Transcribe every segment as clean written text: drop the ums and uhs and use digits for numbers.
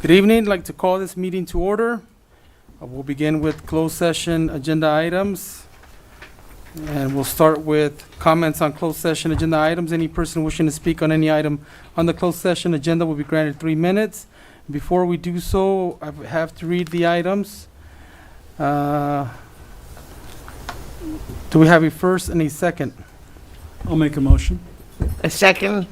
Good evening. I'd like to call this meeting to order. We'll begin with closed session agenda items. And we'll start with comments on closed session agenda items. Any person wishing to speak on any item on the closed session agenda will be granted 3 minutes. Before we do so, I have to read the items. Do we have a first and a second? I'll make a motion. A second?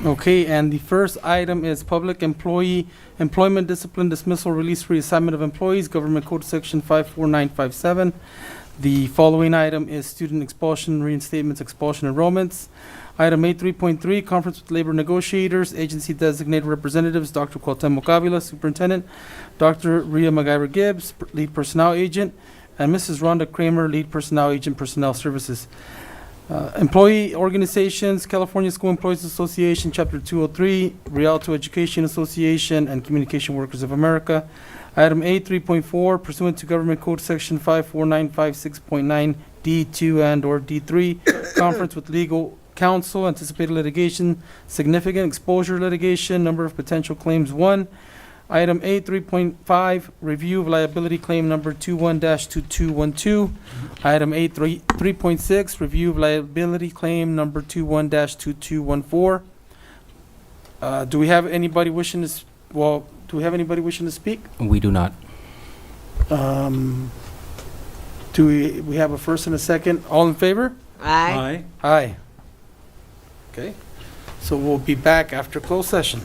Okay, and the first item is public employee employment discipline dismissal release reassignment of employees, Government Code Section 54957. The following item is student expulsion, reinstatements, expulsion enrollments. Item A 3.3, conference with labor negotiators, agency designated representatives, Dr. Cuauhtemoc Avila, superintendent, Dr. Rhea MacGyver Gibbs, lead personnel agent, and Mrs. Rhonda Kramer, lead personnel agent, personnel services. Employee organizations, California School Employees Association, Chapter 203, Rialto Education Association, and Communication Workers of America. Item A 3.4, pursuant to Government Code Section 54956.9 D2 and/or D3, conference with legal counsel, anticipated litigation, significant exposure litigation, number of potential claims 1. Item A 3.5, review of liability claim number 21-2212. Item A 3.6, review of liability claim number 21-2214. Do we have anybody wishing to, do we have anybody wishing to speak? We do not. Do we have a first and a second? All in favor? Aye. Aye. Okay, so we'll be back after closed session.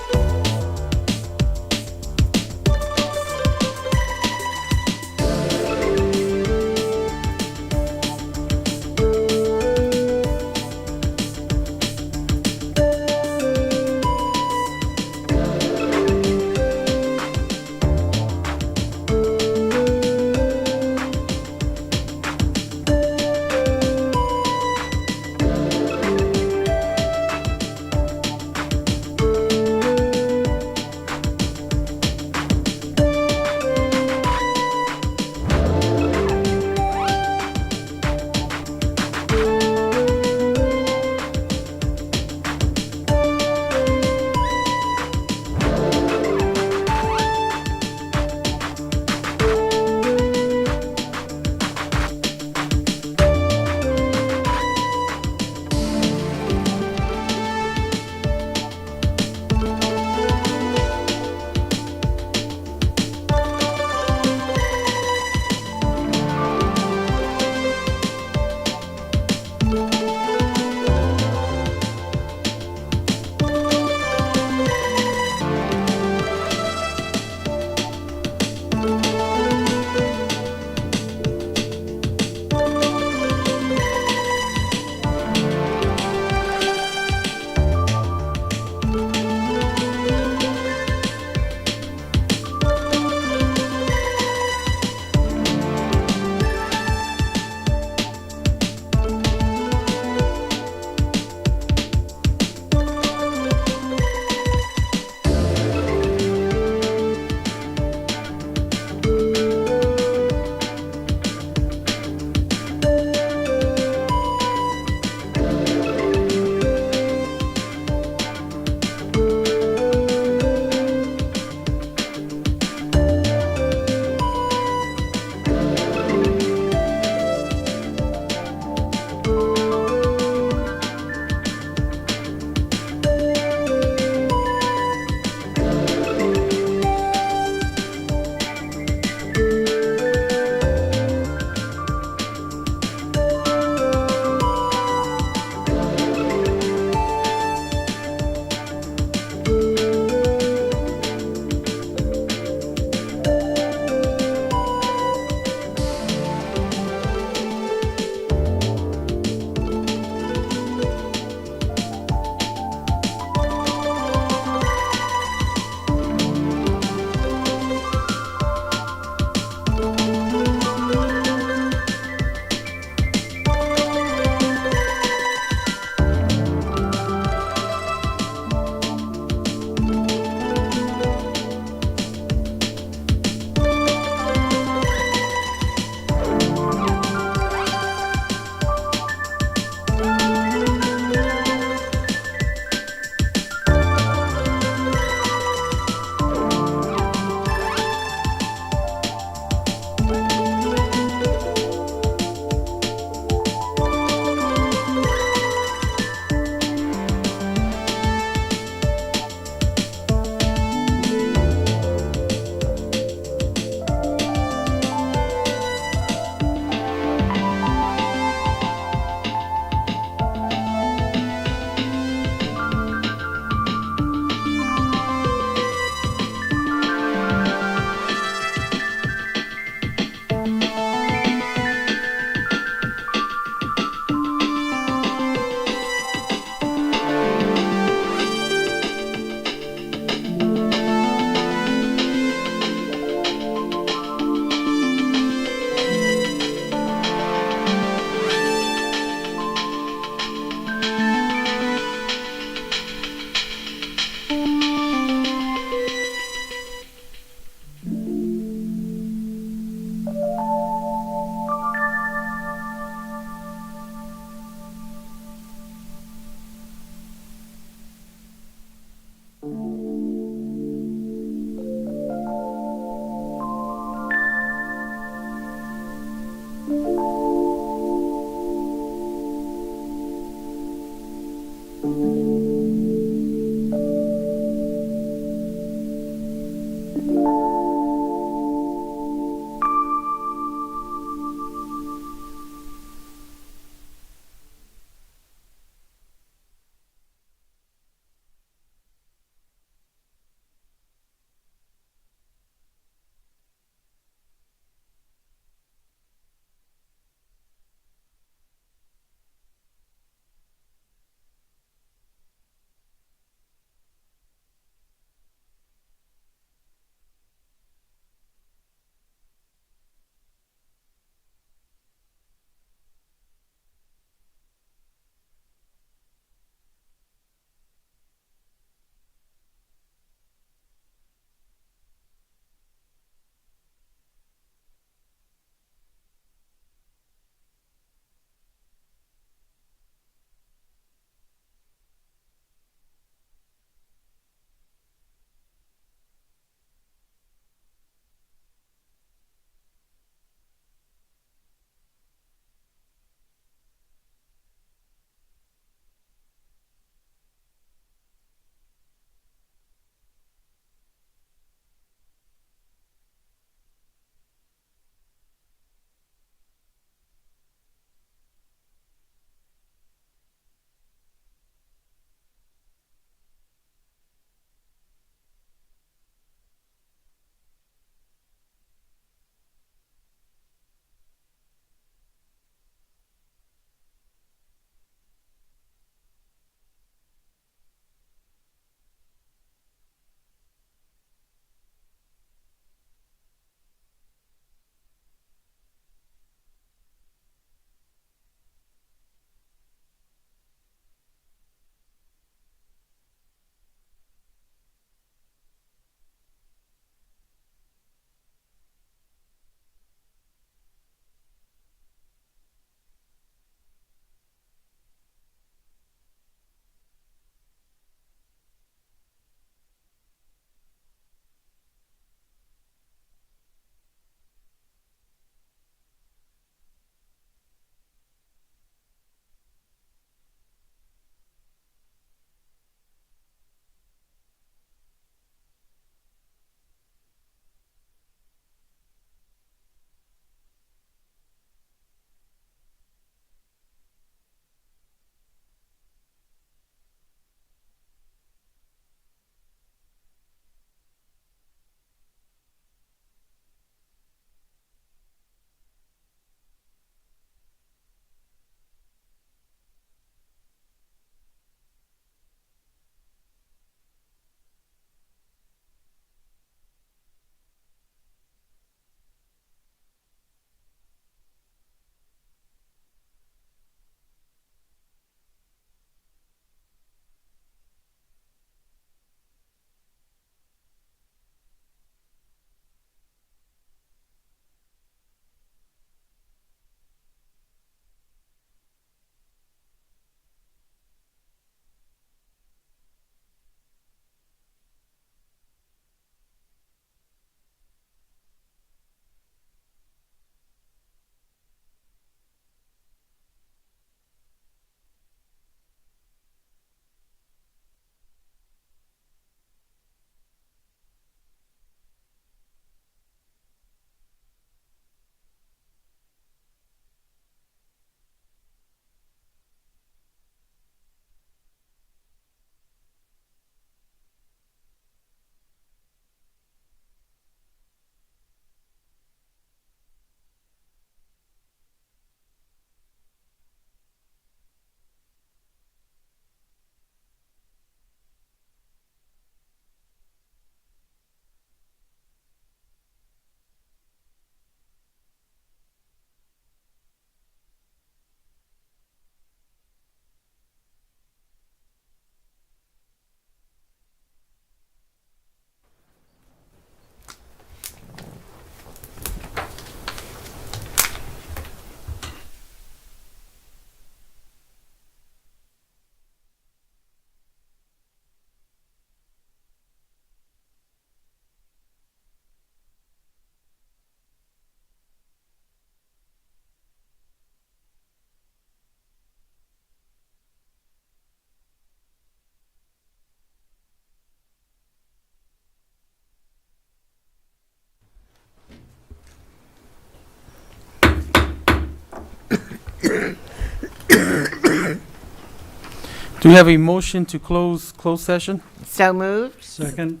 Do we have a motion to close closed session? So moved. Second.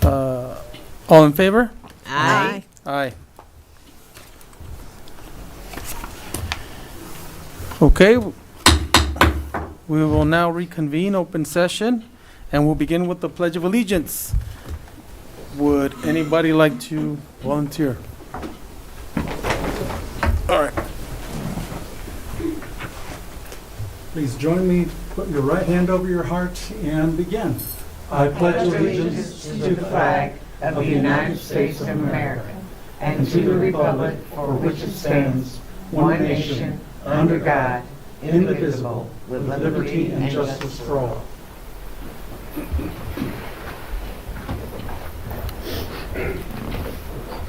All in favor? Aye. Aye. Okay, we will now reconvene open session, and we'll begin with the Pledge of Allegiance. Would anybody like to volunteer? All right. Please join me, put your right hand over your heart and begin. I pledge allegiance to the flag of the United States of America and to the republic for which it stands, one nation, under God, indivisible, with liberty and justice for all.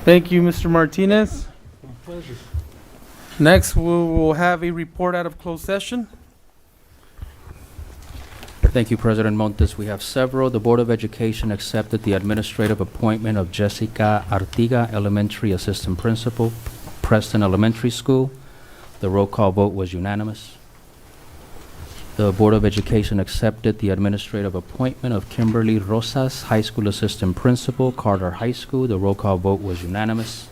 Thank you, Mr. Martinez. My pleasure. Next, we will have a report out of closed session. Thank you, President Montes. We have several. The Board of Education accepted the administrative appointment of Jessica Artiga, Elementary Assistant Principal, Preston Elementary School. The roll call vote was unanimous. The Board of Education accepted the administrative appointment of Kimberly Rosas, High School Assistant Principal, Carter High School. The roll call vote was unanimous.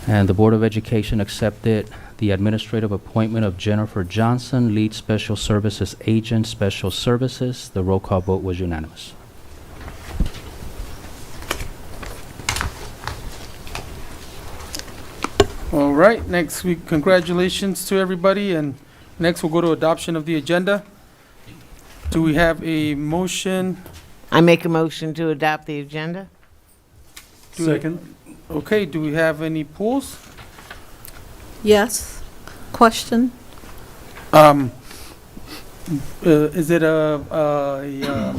And the Board of Education accepted the administrative appointment of Jennifer Johnson, Lead Special Services Agent, Special Services. The roll call vote was unanimous. All right, next week, congratulations to everybody, and next we'll go to adoption of the agenda. Do we have a motion? I make a motion to adopt the agenda. Second. Okay, do we have any pools? Yes. Question? Is it a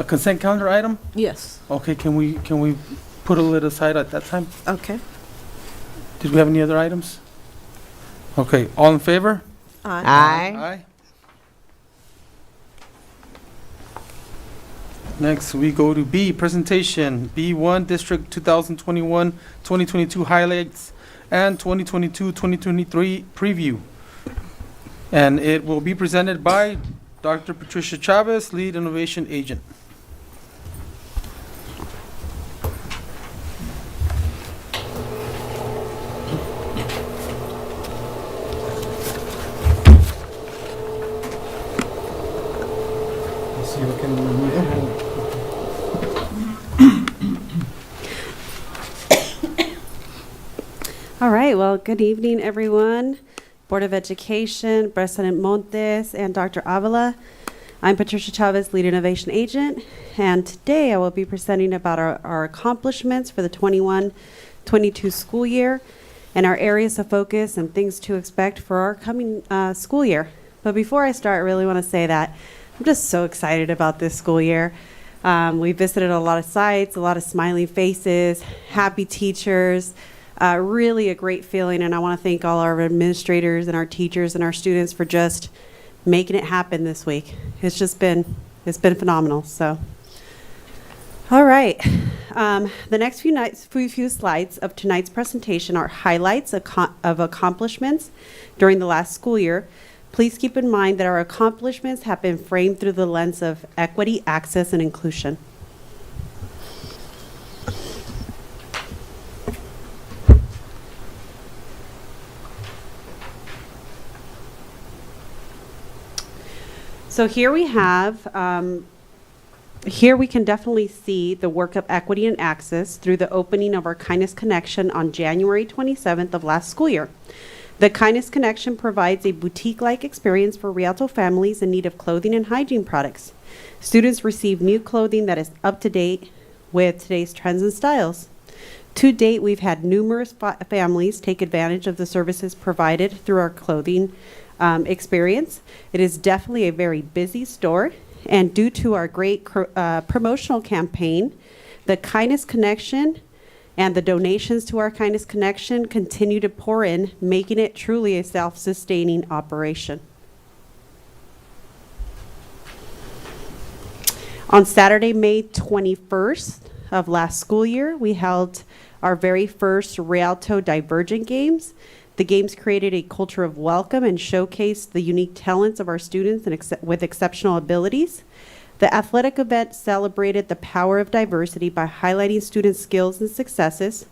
consent calendar item? Yes. Okay, can we put it aside at that time? Okay. Did we have any other items? Okay, all in favor? Aye. Next, we go to B, presentation, B1, District 2021-2022 highlights and 2022-2023 preview. And it will be presented by Dr. Patricia Chavez, Lead Innovation Agent. Let's see if I can remove it. All right, well, good evening, everyone. Board of Education, President Montes, and Dr. Avila. I'm Patricia Chavez, Lead Innovation Agent, and today I will be presenting about our accomplishments for the 21-22 school year and our areas of focus and things to expect for our coming school year. But before I start, I really want to say that I'm just so excited about this school year. We visited a lot of sites, a lot of smiling faces, happy teachers, really a great feeling, and I want to thank all our administrators and our teachers and our students for just making it happen this week. It's been phenomenal. So, all right, the next few slides of tonight's presentation are highlights of accomplishments during the last school year. Please keep in mind that our accomplishments have been framed through the lens of equity, access, and inclusion. So here we have, here we can definitely see the work of equity and access through the opening of our Kindness Connection on January 27th of last school year. The Kindness Connection provides a boutique-like experience for Rialto families in need of clothing and hygiene products. Students receive new clothing that is up to date with today's trends and styles. To date, we've had numerous families take advantage of the services provided through our clothing experience. It is definitely a very busy store, and due to our great promotional campaign, the Kindness Connection and the donations to our Kindness Connection continue to pour in, making it truly a self-sustaining operation. On Saturday, May 21st of last school year, we held our very first Rialto Divergent Games. The games created a culture of welcome and showcased the unique talents of our students with exceptional abilities. The athletic event celebrated the power of diversity by highlighting students' skills and successes.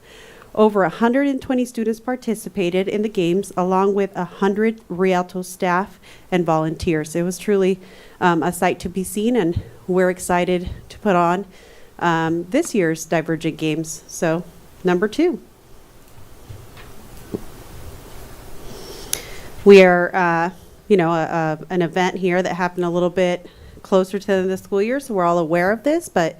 Over 120 students participated in the games, along with 100 Rialto staff and volunteers. It was truly a sight to be seen, and we're excited to put on this year's Divergent Games. So, number 2. We are, an event here that happened a little bit closer to the school year, so we're all aware of this. But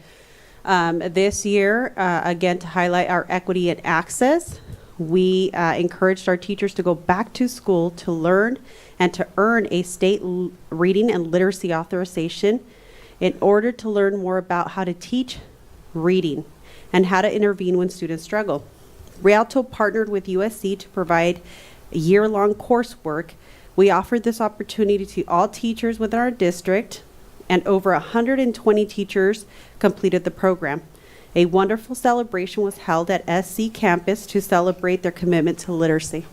this year, again, to highlight our equity and access, we encouraged our teachers to go back to school to learn and to earn a state reading and literacy authorization in order to learn more about how to teach reading and how to intervene when students struggle. Rialto partnered with USC to provide year-long coursework. We offered this opportunity to all teachers within our district, and over 120 teachers completed the program. A wonderful celebration was held at SC campus to celebrate their commitment to literacy.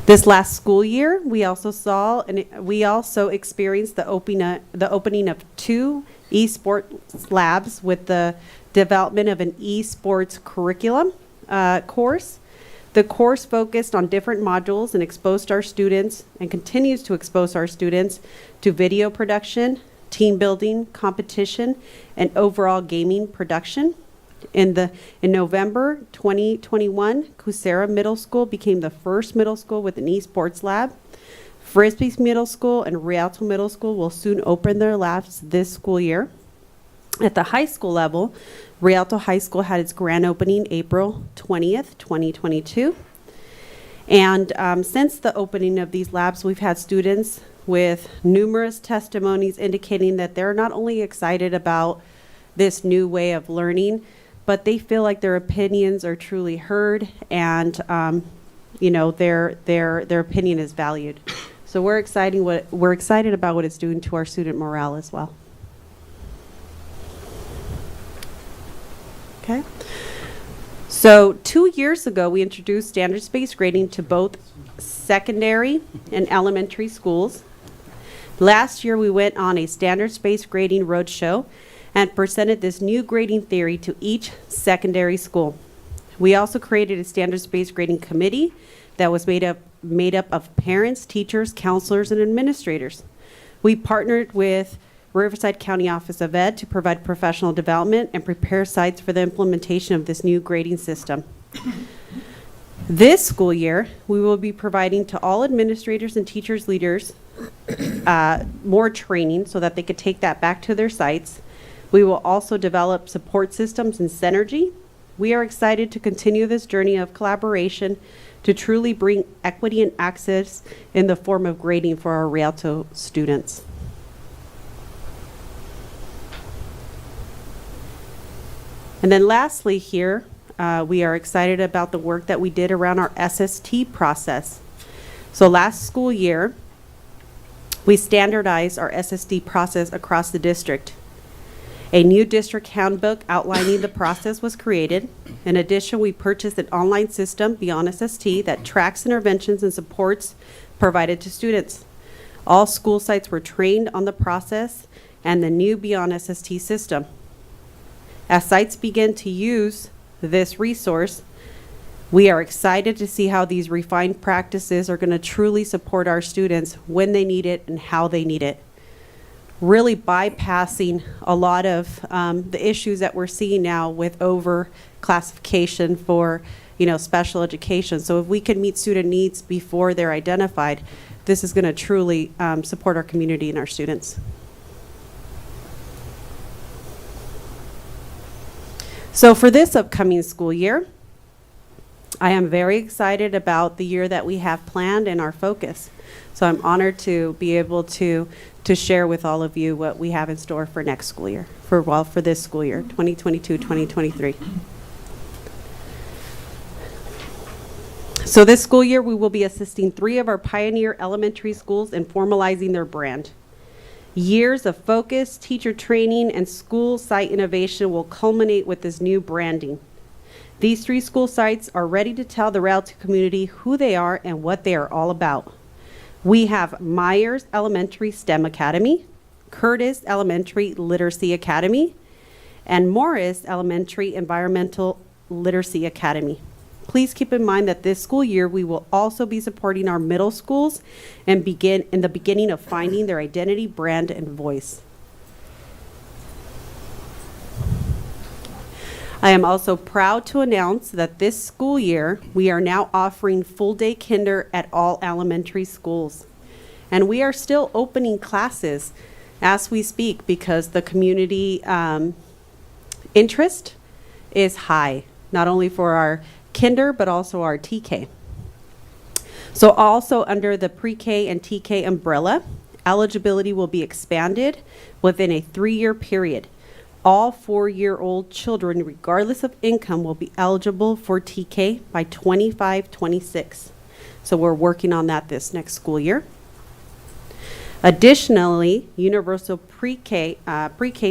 This last school year, we also experienced the opening of 2 esports labs with the development of an esports curriculum course. The course focused on different modules and exposed our students, and continues to expose our students, to video production, team building, competition, and overall gaming production. In November 2021, Cusera Middle School became the first middle school with an esports lab. Frisbee Middle School and Rialto Middle School will soon open their labs this school year. At the high school level, Rialto High School had its grand opening April 20th, 2022. And since the opening of these labs, we've had students with numerous testimonies indicating that they're not only excited about this new way of learning, but they feel like their opinions are truly heard, and their opinion is valued. So we're excited about what it's doing to our student morale as well. Okay. So 2 years ago, we introduced standards-based grading to both secondary and elementary schools. Last year, we went on a standards-based grading roadshow and presented this new grading theory to each secondary school. We also created a standards-based grading committee that was made up of parents, teachers, counselors, and administrators. We partnered with Riverside County Office of Ed to provide professional development and prepare sites for the implementation of this new grading system. This school year, we will be providing to all administrators and teachers leaders more training so that they could take that back to their sites. We will also develop support systems and synergy. We are excited to continue this journey of collaboration to truly bring equity and access in the form of grading for our Rialto students. And then lastly here, we are excited about the work that we did around our SST process. So last school year, we standardized our SST process across the district. A new district handbook outlining the process was created. In addition, we purchased an online system, Beyond SST, that tracks interventions and supports provided to students. All school sites were trained on the process and the new Beyond SST system. As sites begin to use this resource, we are excited to see how these refined practices are going to truly support our students when they need it and how they need it. Really bypassing a lot of the issues that we're seeing now with over-classification for, special education. So if we can meet student needs before they're identified, this is going to truly support our community and our students. So for this upcoming school year, I am very excited about the year that we have planned and our focus. So I'm honored to be able to share with all of you what we have in store for next school year, for this school year, 2022-2023. So this school year, we will be assisting 3 of our pioneer elementary schools in formalizing their brand. Years of focused teacher training and school site innovation will culminate with this new branding. These 3 school sites are ready to tell the Rialto community who they are and what they are all about. We have Myers Elementary STEM Academy, Curtis Elementary Literacy Academy, and Morris Elementary Environmental Literacy Academy. Please keep in mind that this school year we will also be supporting our middle schools and begin in the beginning of finding their identity, brand, and voice. I am also proud to announce that this school year we are now offering full-day kinder at all elementary schools. And we are still opening classes as we speak because the community interest is high, not only for our kinder, but also our TK. So also under the pre-K and TK umbrella, eligibility will be expanded within a 3-year period. All 4-year-old children, regardless of income, will be eligible for TK by 25-26. So we're working on that this next school year. Additionally, universal pre-K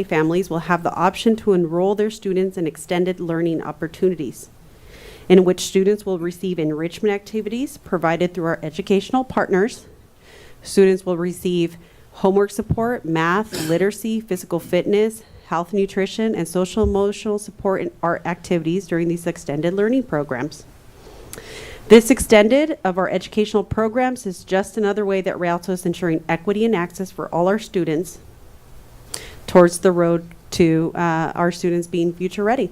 families will have the option to enroll their students in extended learning opportunities, in which students will receive enrichment activities provided through our educational partners. Students will receive homework support, math, literacy, physical fitness, health, nutrition, and social emotional support and art activities during these extended learning programs. This extended of our educational programs is just another way that Rialto is ensuring equity and access for all our students towards the road to our students being future ready.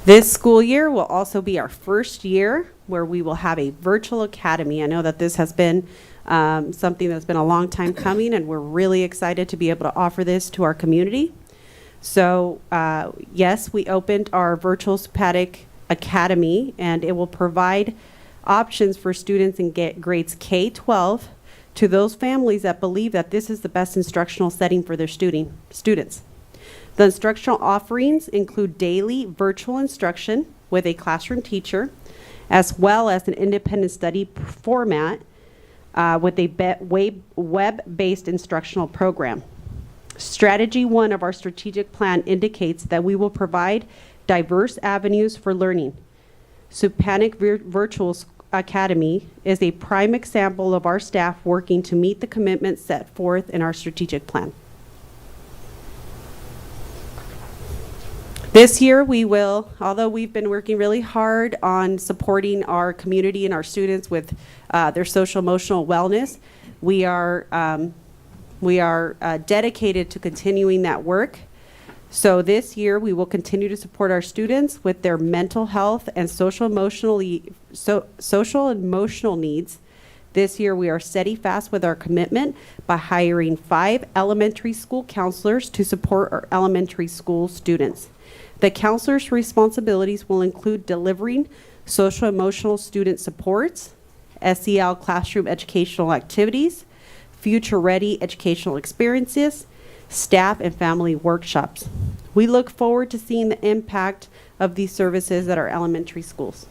This school year will also be our first year where we will have a virtual academy. I know that this has been something that's been a long time coming, and we're really excited to be able to offer this to our community. So yes, we opened our virtual SPATIC Academy, and it will provide options for students in grades K-12 to those families that believe that this is the best instructional setting for their students. The instructional offerings include daily virtual instruction with a classroom teacher, as well as an independent study format with a web-based instructional program. Strategy 1 of our strategic plan indicates that we will provide diverse avenues for learning. SPATIC Virtual Academy is a prime example of our staff working to meet the commitments set forth in our strategic plan. This year we will, although we've been working really hard on supporting our community and our students with their social emotional wellness, we are dedicated to continuing that work. So this year we will continue to support our students with their mental health and social emotional needs. This year we are steadfast with our commitment by hiring 5 elementary school counselors to support our elementary school students. The counselors' responsibilities will include delivering social emotional student supports, SEL classroom educational activities, future-ready educational experiences, staff and family workshops. We look forward to seeing the impact of these services at our elementary schools.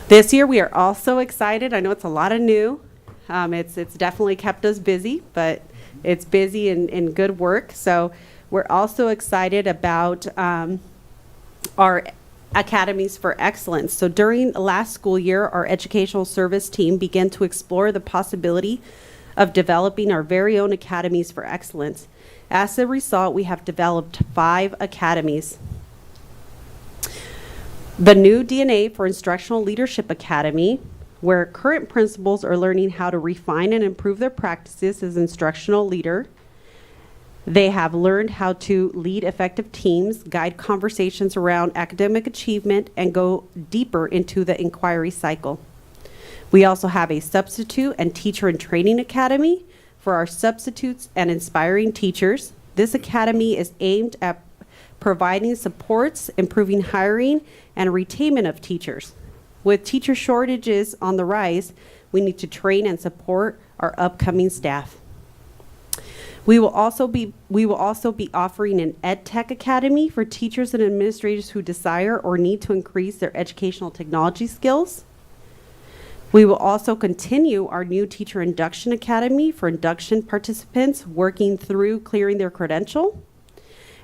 This year we are also excited. I know it's a lot of new. It's definitely kept us busy, but it's busy in good work. So we're also excited about our Academies for Excellence. So during last school year, our educational service team began to explore the possibility of developing our very own Academies for Excellence. As a result, we have developed 5 academies. The new DNA for Instructional Leadership Academy, where current principals are learning how to refine and improve their practices as instructional leader. They have learned how to lead effective teams, guide conversations around academic achievement, and go deeper into the inquiry cycle. We also have a substitute and teacher and training academy for our substitutes and inspiring teachers. This academy is aimed at providing supports, improving hiring, and retainment of teachers. With teacher shortages on the rise, we need to train and support our upcoming staff. We will also be offering an Ed Tech Academy for teachers and administrators who desire or need to increase their educational technology skills. We will also continue our new Teacher Induction Academy for induction participants working through clearing their credential.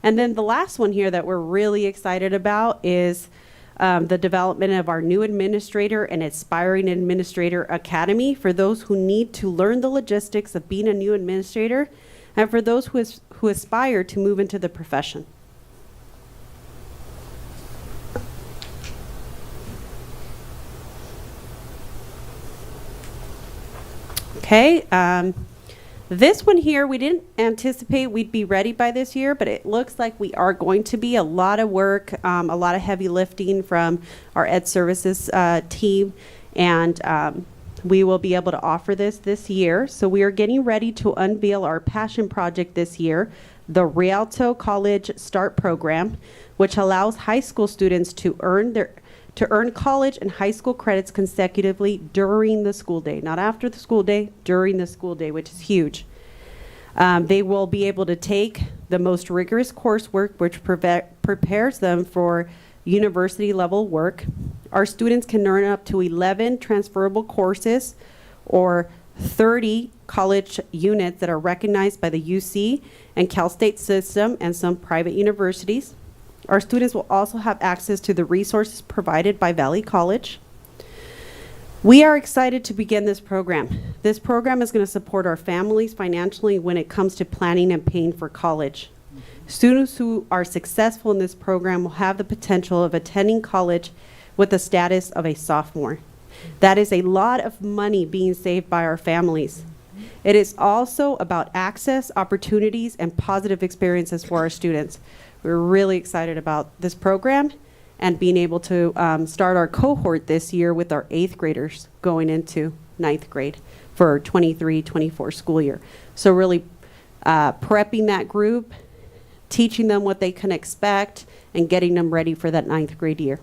And then the last one here that we're really excited about is the development of our new administrator and aspiring administrator academy for those who need to learn the logistics of being a new administrator and for those who aspire to move into the profession. Okay, this one here, we didn't anticipate we'd be ready by this year, but it looks like we are going to be. A lot of work, a lot of heavy lifting from our Ed Services team, and we will be able to offer this year. So we are getting ready to unveil our passion project this year, the Rialto College Start Program, which allows high school students to earn college and high school credits consecutively during the school day, not after the school day, during the school day, which is huge. They will be able to take the most rigorous coursework, which prepares them for university level work. Our students can earn up to 11 transferable courses or 30 college units that are recognized by the UC and Cal State system and some private universities. Our students will also have access to the resources provided by Valley College. We are excited to begin this program. This program is going to support our families financially when it comes to planning and paying for college. Students who are successful in this program will have the potential of attending college with the status of a sophomore. That is a lot of money being saved by our families. It is also about access, opportunities, and positive experiences for our students. We're really excited about this program and being able to start our cohort this year with our 8th graders going into 9th grade for 23-24 school year. So really prepping that group, teaching them what they can expect, and getting them ready for that 9th grade year.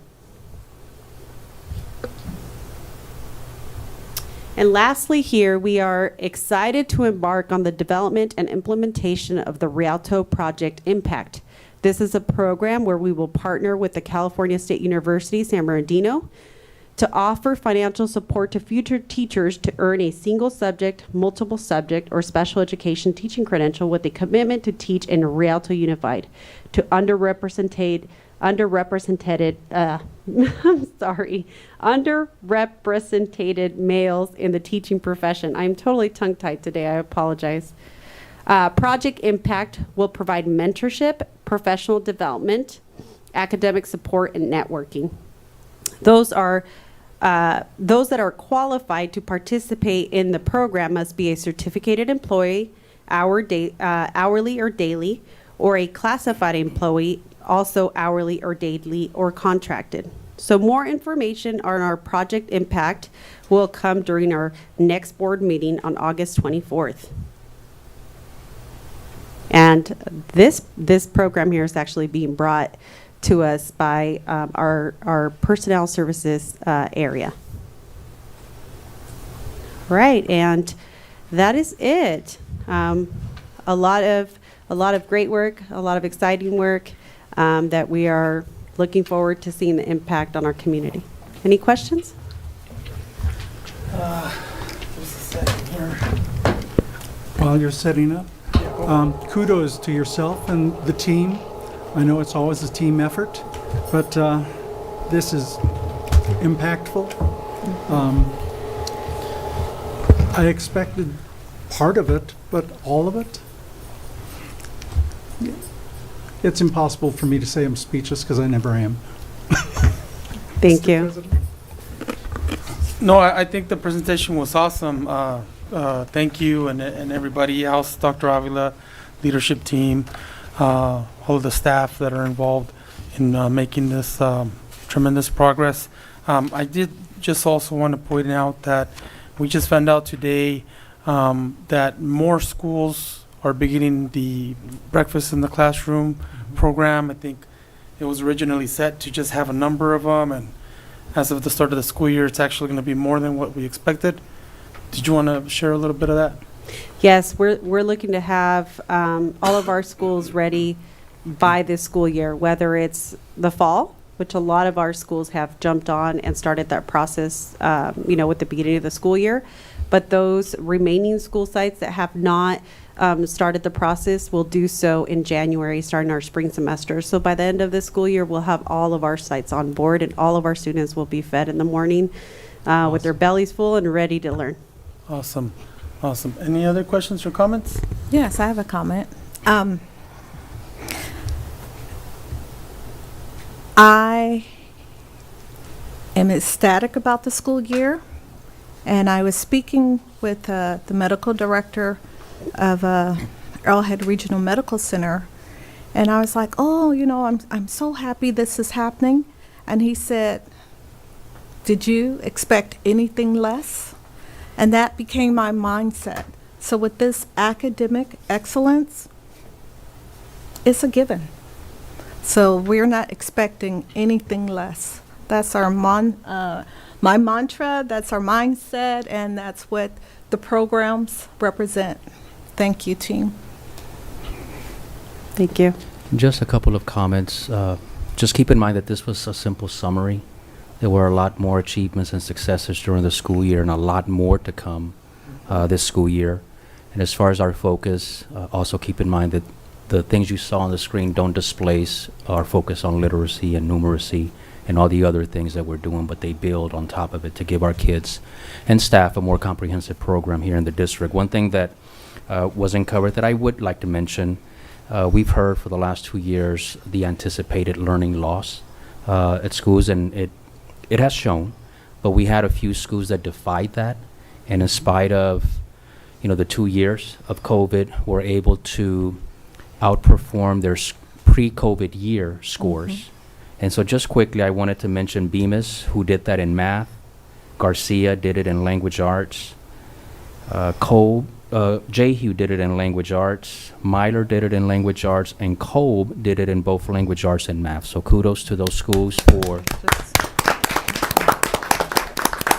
And lastly here, we are excited to embark on the development and implementation of the Rialto Project Impact. This is a program where we will partner with the California State University, San Bernardino, to offer financial support to future teachers to earn a single subject, multiple subject, or special education teaching credential with a commitment to teach in Rialto Unified to underrepresented males in the teaching profession. I'm totally tongue-tied today, I apologize. Project Impact will provide mentorship, professional development, academic support, and networking. Those that are qualified to participate in the program must be a certificated employee, hourly or daily, or a classified employee, also hourly or daily or contracted. So more information on our Project Impact will come during our next board meeting on August 24th. And this program here is actually being brought to us by our personnel services area. Right, and that is it. A lot of great work, a lot of exciting work that we are looking forward to seeing the impact on our community. Any questions? Just a second here. While you're setting up, kudos to yourself and the team. I know it's always a team effort, but this is impactful. I expected part of it, but all of it? It's impossible for me to say I'm speechless because I never am. Thank you. No, I think the presentation was awesome. Thank you and everybody else, Dr. Avila, leadership team, all of the staff that are involved in making this tremendous progress. I did just also want to point out that we just found out today that more schools are beginning the breakfast in the classroom program. I think it was originally set to just have a number of them, and as of the start of the school year, it's actually going to be more than what we expected. Did you want to share a little bit of that? Yes, we're looking to have all of our schools ready by this school year, whether it's the fall, which a lot of our schools have jumped on and started that process, with the beginning of the school year. But those remaining school sites that have not started the process will do so in January, starting our spring semester. So by the end of this school year, we'll have all of our sites on board, and all of our students will be fed in the morning with their bellies full and ready to learn. Awesome. Awesome. Any other questions or comments? Yes, I have a comment. I am ecstatic about the school year, and I was speaking with the medical director of Arrowhead Regional Medical Center, and I was like, "Oh, I'm so happy this is happening," and he said, "Did you expect anything less?" And that became my mindset. So with this academic excellence, it's a given. So we're not expecting anything less. That's our my mantra, that's our mindset, and that's what the programs represent. Thank you, team. Thank you. Just a couple of comments. Just keep in mind that this was a simple summary. There were a lot more achievements and successes during the school year, and a lot more to come this school year. And as far as our focus, also keep in mind that the things you saw on the screen don't displace our focus on literacy and numeracy and all the other things that we're doing, but they build on top of it to give our kids and staff a more comprehensive program here in the district. One thing that wasn't covered that I would like to mention, we've heard for the last 2 years the anticipated learning loss at schools, and it has shown, but we had a few schools that defied that, and in spite of the 2 years of COVID, were able to outperform their pre-COVID year scores. And so just quickly, I wanted to mention Bemis, who did that in math. Garcia did it in language arts. Jehu did it in language arts. Myler did it in language arts. And Kolb did it in both language arts and math. So kudos to those schools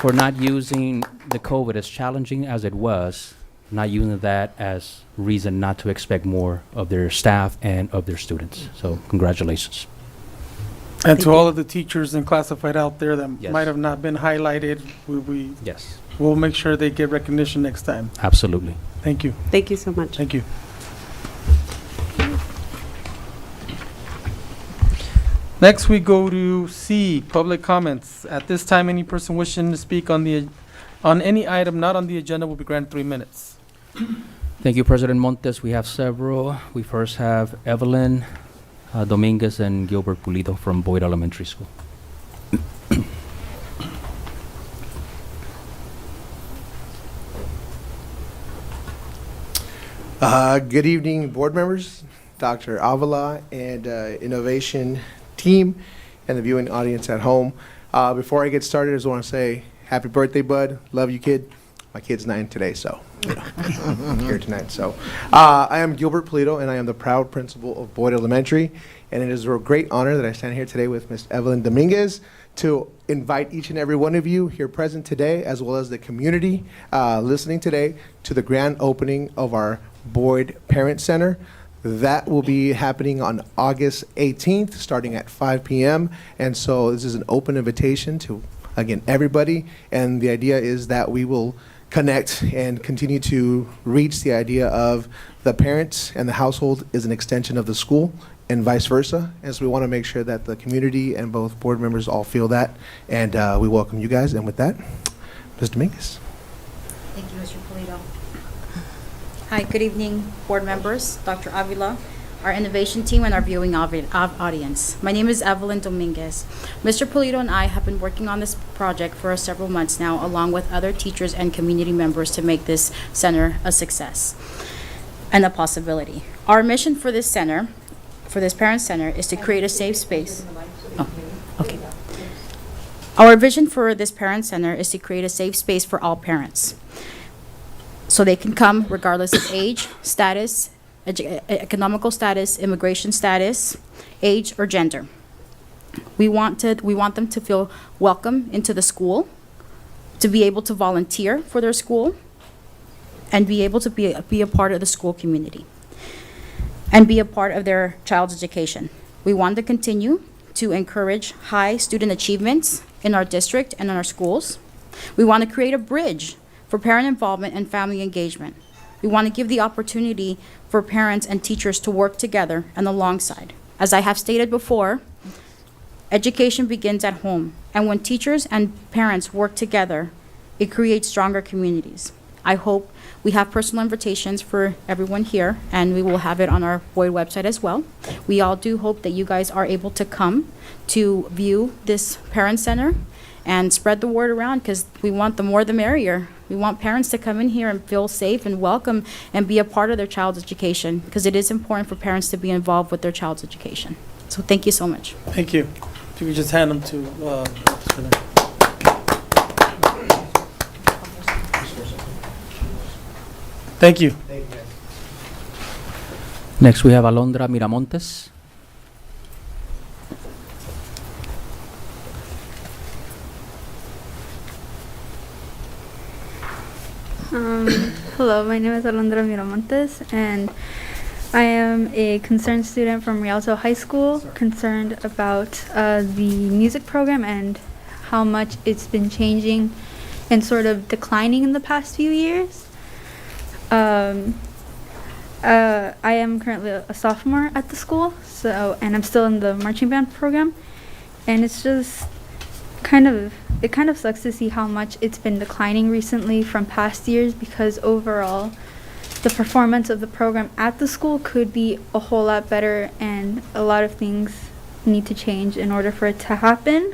for not using the COVID, as challenging as it was, not using that as reason not to expect more of their staff and of their students. So congratulations. And to all of the teachers and classified out there that Yes. might have not been highlighted, Yes, we'll make sure they get recognition next time. absolutely. Thank you. Thank you so much. Thank you. Next, we go to C, public comments. At this time, any person wishing to speak on any item not on the agenda will be granted 3 minutes. Thank you, President Montes. We have several. We first have Evelyn Dominguez and Gilbert Pulido from Boyd Elementary School. Good evening, board members, Dr. Avila, and innovation team, and the viewing audience at home. Before I get started, I just want to say happy birthday, bud. Love you, kid. My kid's 9 today, so I'm here tonight. So I am Gilbert Pulido, and I am the proud principal of Boyd Elementary. And it is a great honor that I stand here today with Ms. Evelyn Dominguez to invite each and every one of you here present today, as well as the community listening today, to the grand opening of our Boyd Parent Center. That will be happening on August 18th, starting at 5 p.m. And so this is an open invitation to, again, everybody. And the idea is that we will connect and continue to reach the idea of the parents and the household is an extension of the school and vice versa. And so we want to make sure that the community and both board members all feel that. And we welcome you guys. And with that, Ms. Dominguez. Thank you, Mr. Pulido. Hi, good evening, board members, Dr. Avila, our innovation team, and our viewing audience. My name is Evelyn Dominguez. Mr. Pulido and I have been working on this project for several months now, along with other teachers and community members, to make this center a success and a possibility. Our mission for this center, for this parent center, is to create a safe space. Oh, okay. Our vision for this parent center is to create a safe space for all parents, so they can come regardless of age, status, economical status, immigration status, age, or gender. We want them to feel welcome into the school, to be able to volunteer for their school, and be able to be a part of the school community and be a part of their child's education. We want to continue to encourage high student achievements in our district and in our schools. We want to create a bridge for parent involvement and family engagement. We want to give the opportunity for parents and teachers to work together and alongside. As I have stated before, education begins at home, and when teachers and parents work together, it creates stronger communities. I hope we have personal invitations for everyone here, and we will have it on our Boyd website as well. We all do hope that you guys are able to come to view this parent center and spread the word around, because we want the more the merrier. We want parents to come in here and feel safe and welcome and be a part of their child's education, because it is important for parents to be involved with their child's education. So thank you so much. Thank you. If you could just hand them to Officer there. Thank you. Next, we have Alondra Miramontes. Hello, my name is Alondra Miramontes, and I am a concerned student from Rialto High School, concerned about the music program and how much it's been changing and sort of declining in the past few years. I am currently a sophomore at the school, and I'm still in the marching band program, and it's just it kind of sucks to see how much it's been declining recently from past years, because overall the performance of the program at the school could be a whole lot better, and a lot of things need to change in order for it to happen.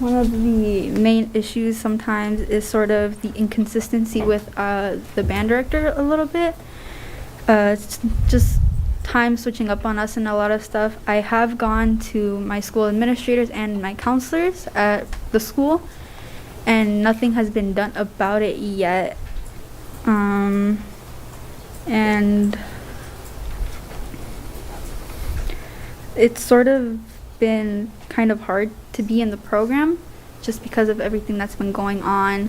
One of the main issues sometimes is sort of the inconsistency with the band director a little bit. It's just time switching up on us and a lot of stuff. I have gone to my school administrators and my counselors at the school, and nothing has been done about it yet. And it's sort of been kind of hard to be in the program just because of everything that's been going on,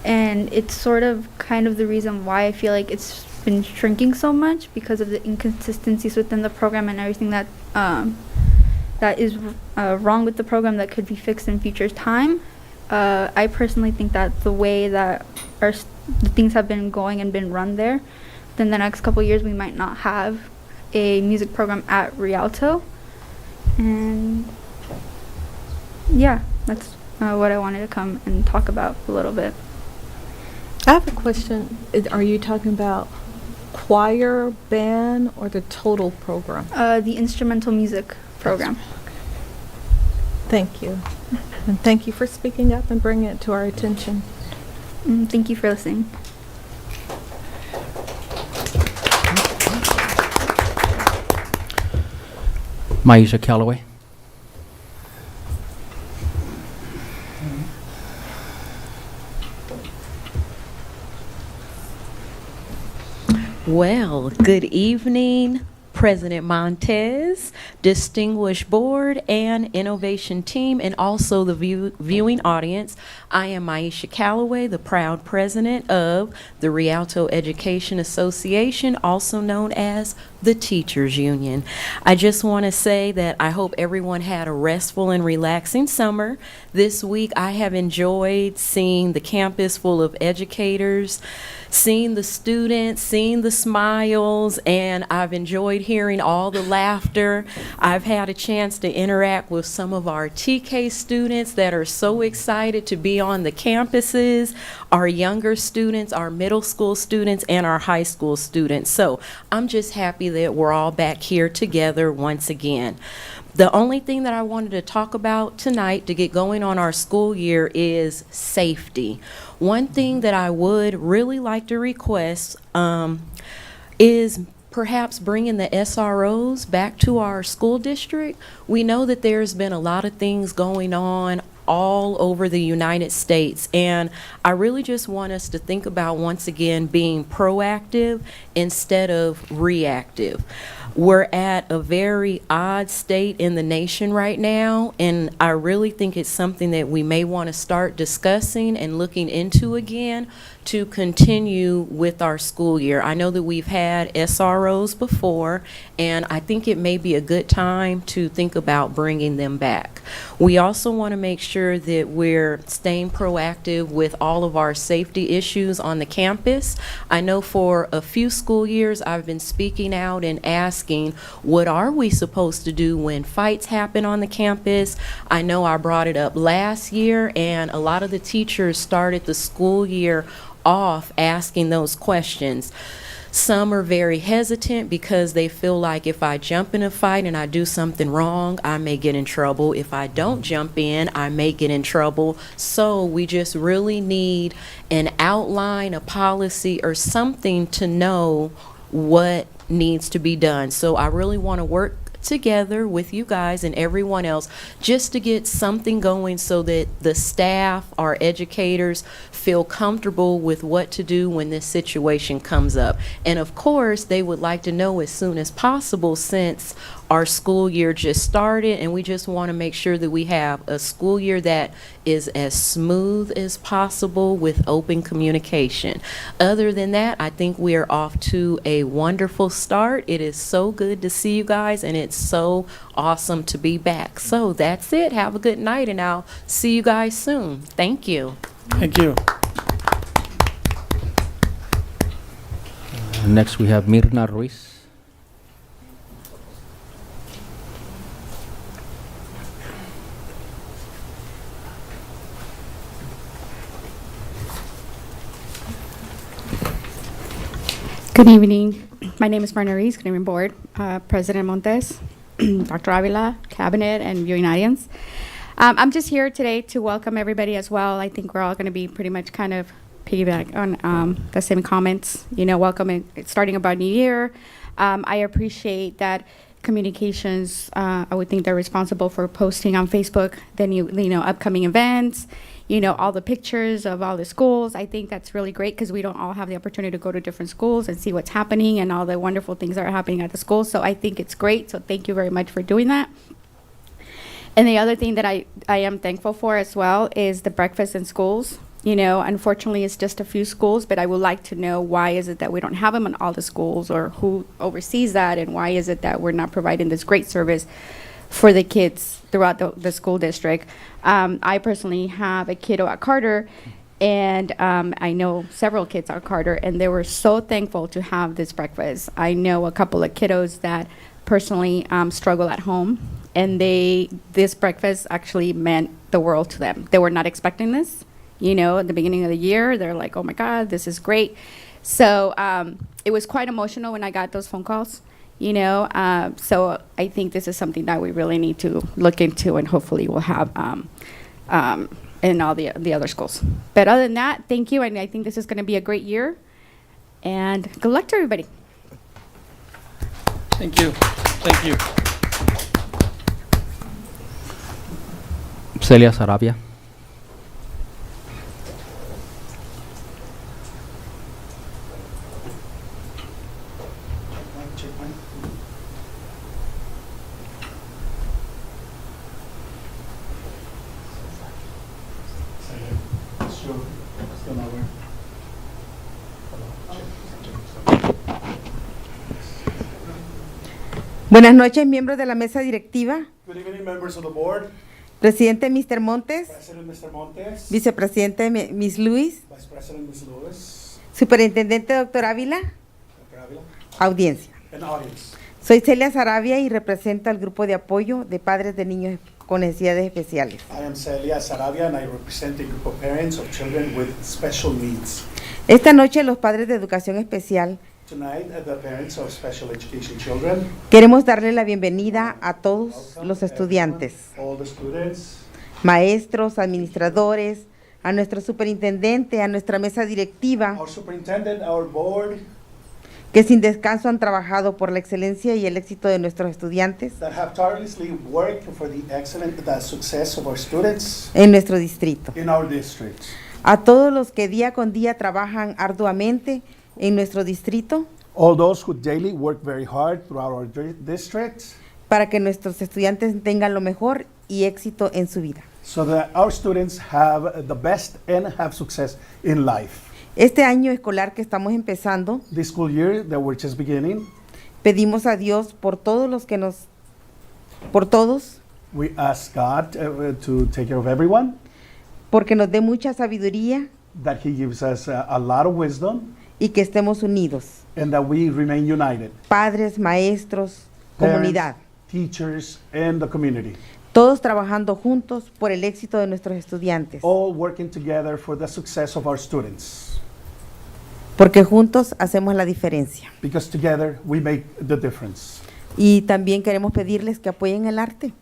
and it's sort of kind of the reason why I feel like it's been shrinking so much, because of the inconsistencies within the program and everything that that is wrong with the program that could be fixed in future time. I personally think that the way that the things have been going and been run there, then the next couple years we might not have a music program at Rialto. And yeah, that's what I wanted to come and talk about a little bit. I have a question. Are you talking about choir, band, or the total program? The instrumental music program. Thank you. And thank you for speaking up and bringing it to our attention. Thank you for listening. Maisha Calloway. Well, good evening, President Montez, distinguished board and innovation team, and also the viewing audience. I am Maisha Calloway, the proud president of the Rialto Education Association, also known as the Teachers Union. I just want to say that I hope everyone had a restful and relaxing summer. This week I have enjoyed seeing the campus full of educators, seeing the students, seeing the smiles, and I've enjoyed hearing all the laughter. I've had a chance to interact with some of our TK students that are so excited to be on the campuses, our younger students, our middle school students, and our high school students. So I'm just happy that we're all back here together once again. The only thing that I wanted to talk about tonight to get going on our school year is safety. One thing that I would really like to request is perhaps bringing the SROs back to our school district. We know that there's been a lot of things going on all over the United States. And I really just want us to think about, once again, being proactive instead of reactive. We're at a very odd state in the nation right now, and I really think it's something that we may want to start discussing and looking into again to continue with our school year. I know that we've had SROs before, and I think it may be a good time to think about bringing them back. We also want to make sure that we're staying proactive with all of our safety issues on the campus. I know for a few school years I've been speaking out and asking, what are we supposed to do when fights happen on the campus? I know I brought it up last year, and a lot of the teachers started the school year off asking those questions. Some are very hesitant because they feel like if I jump in a fight and I do something wrong, I may get in trouble. If I don't jump in, I may get in trouble. So we just really need an outline, a policy, or something to know what needs to be done. So I really want to work together with you guys and everyone else just to get something going so that the staff, our educators, feel comfortable with what to do when this situation comes up. And of course, they would like to know as soon as possible, since our school year just started, and we just want to make sure that we have a school year that is as smooth as possible with open communication. Other than that, I think we are off to a wonderful start. It is so good to see you guys, and it's so awesome to be back. So that's it. Have a good night, and I'll see you guys soon. Thank you. Thank you. Next, we have Mirna Ruiz. Good evening. My name is Marna Reese. Good evening, Board. President Montes, Dr. Avila, Cabinet, and viewing audience. I'm just here today to welcome everybody as well. I think we're all going to be pretty much kind of piggyback on the same comments. You know, welcoming, starting about New Year. I appreciate that communications. I would think they're responsible for posting on Facebook the new, upcoming events. All the pictures of all the schools. I think that's really great because we don't all have the opportunity to go to different schools and see what's happening and all the wonderful things that are happening at the schools. So I think it's great. So thank you very much for doing that. And the other thing that I am thankful for as well is the breakfast in schools. Unfortunately, it's just a few schools, but I would like to know why is it that we don't have them in all the schools, or who oversees that, and why is it that we're not providing this great service for the kids throughout the school district. I personally have a kiddo at Carter, and I know several kids at Carter, and they were so thankful to have this breakfast. I know a couple of kiddos that personally struggle at home, and this breakfast actually meant the world to them. They were not expecting this. At the beginning of the year, they're like, oh my God, this is great. So it was quite emotional when I got those phone calls. So I think this is something that we really need to look into, and hopefully we'll have in all the other schools. But other than that, thank you, and I think this is going to be a great year, and good luck to everybody. Thank you. Thank you. Celia Sarabia. Buenas noches, miembros de la mesa directiva. Good evening, members of the board. Presidente Mr. Montes, President Mr. Montes, Vicepresidente Miss Luis, Vice President Ms. Lewis, Superintendente Dr. Ávila, Dr. Avila, audiencia. and audience. Soy Celia Sarabia y represento al grupo de apoyo de padres de niños con necesidades especiales. I am Celia Sarabia, and I represent a group of parents of children with special needs. Esta noche los padres de educación especial Tonight, the parents of special education children, queremos darle la bienvenida a todos los estudiantes, all the students, maestros, administradores, a nuestro superintendente, a nuestra mesa directiva our superintendent, our board, que sin descanso han trabajado por la excelencia y el éxito de nuestros estudiantes that have tirelessly worked for the success of our students en nuestro distrito. in our district. A todos los que día con día trabajan arduamente en nuestro distrito All those who daily work very hard throughout our district para que nuestros estudiantes tengan lo mejor y éxito en su vida. so that our students have the best and have success in life. Este año escolar que estamos empezando, This school year that we're just beginning, pedimos a Dios por todos los que por todos, we ask God to take care of everyone, porque nos dé mucha sabiduría that He gives us a lot of wisdom, y que estemos unidos, and that we remain united. padres, maestros, comunidad, Parents, teachers, and the community. todos trabajando juntos por el éxito de nuestros estudiantes, All working together for the success of our students. porque juntos hacemos la diferencia. Because together we make the difference. Y también queremos pedirles que apoyen el arte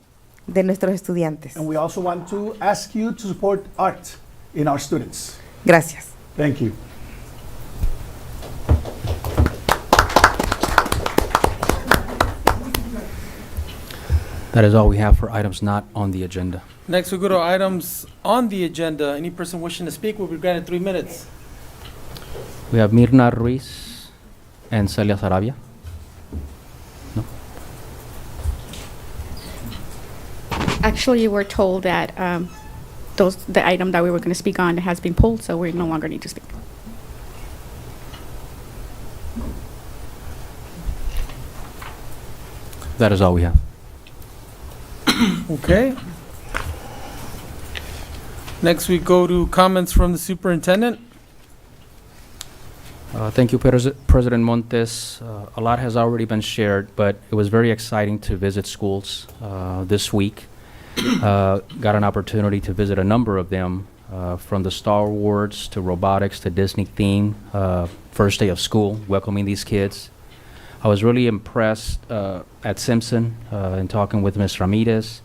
de nuestros estudiantes. And we also want to ask you to support art in our students. Gracias. Thank you. That is all we have for items not on the agenda. Next, we go to items on the agenda. Any person wishing to speak will be granted 3 minutes. We have Mirna Ruiz and Celia Sarabia. No? Actually, we're told that the item that we were going to speak on has been pulled, so we no longer need to speak. That is all we have. Okay. Next, we go to comments from the superintendent. Thank you, President Montes. A lot has already been shared, but it was very exciting to visit schools this week. Got an opportunity to visit a number of them, from the Star Wars to robotics to Disney theme. First day of school, welcoming these kids. I was really impressed at Simpson in talking with Ms. Ramirez,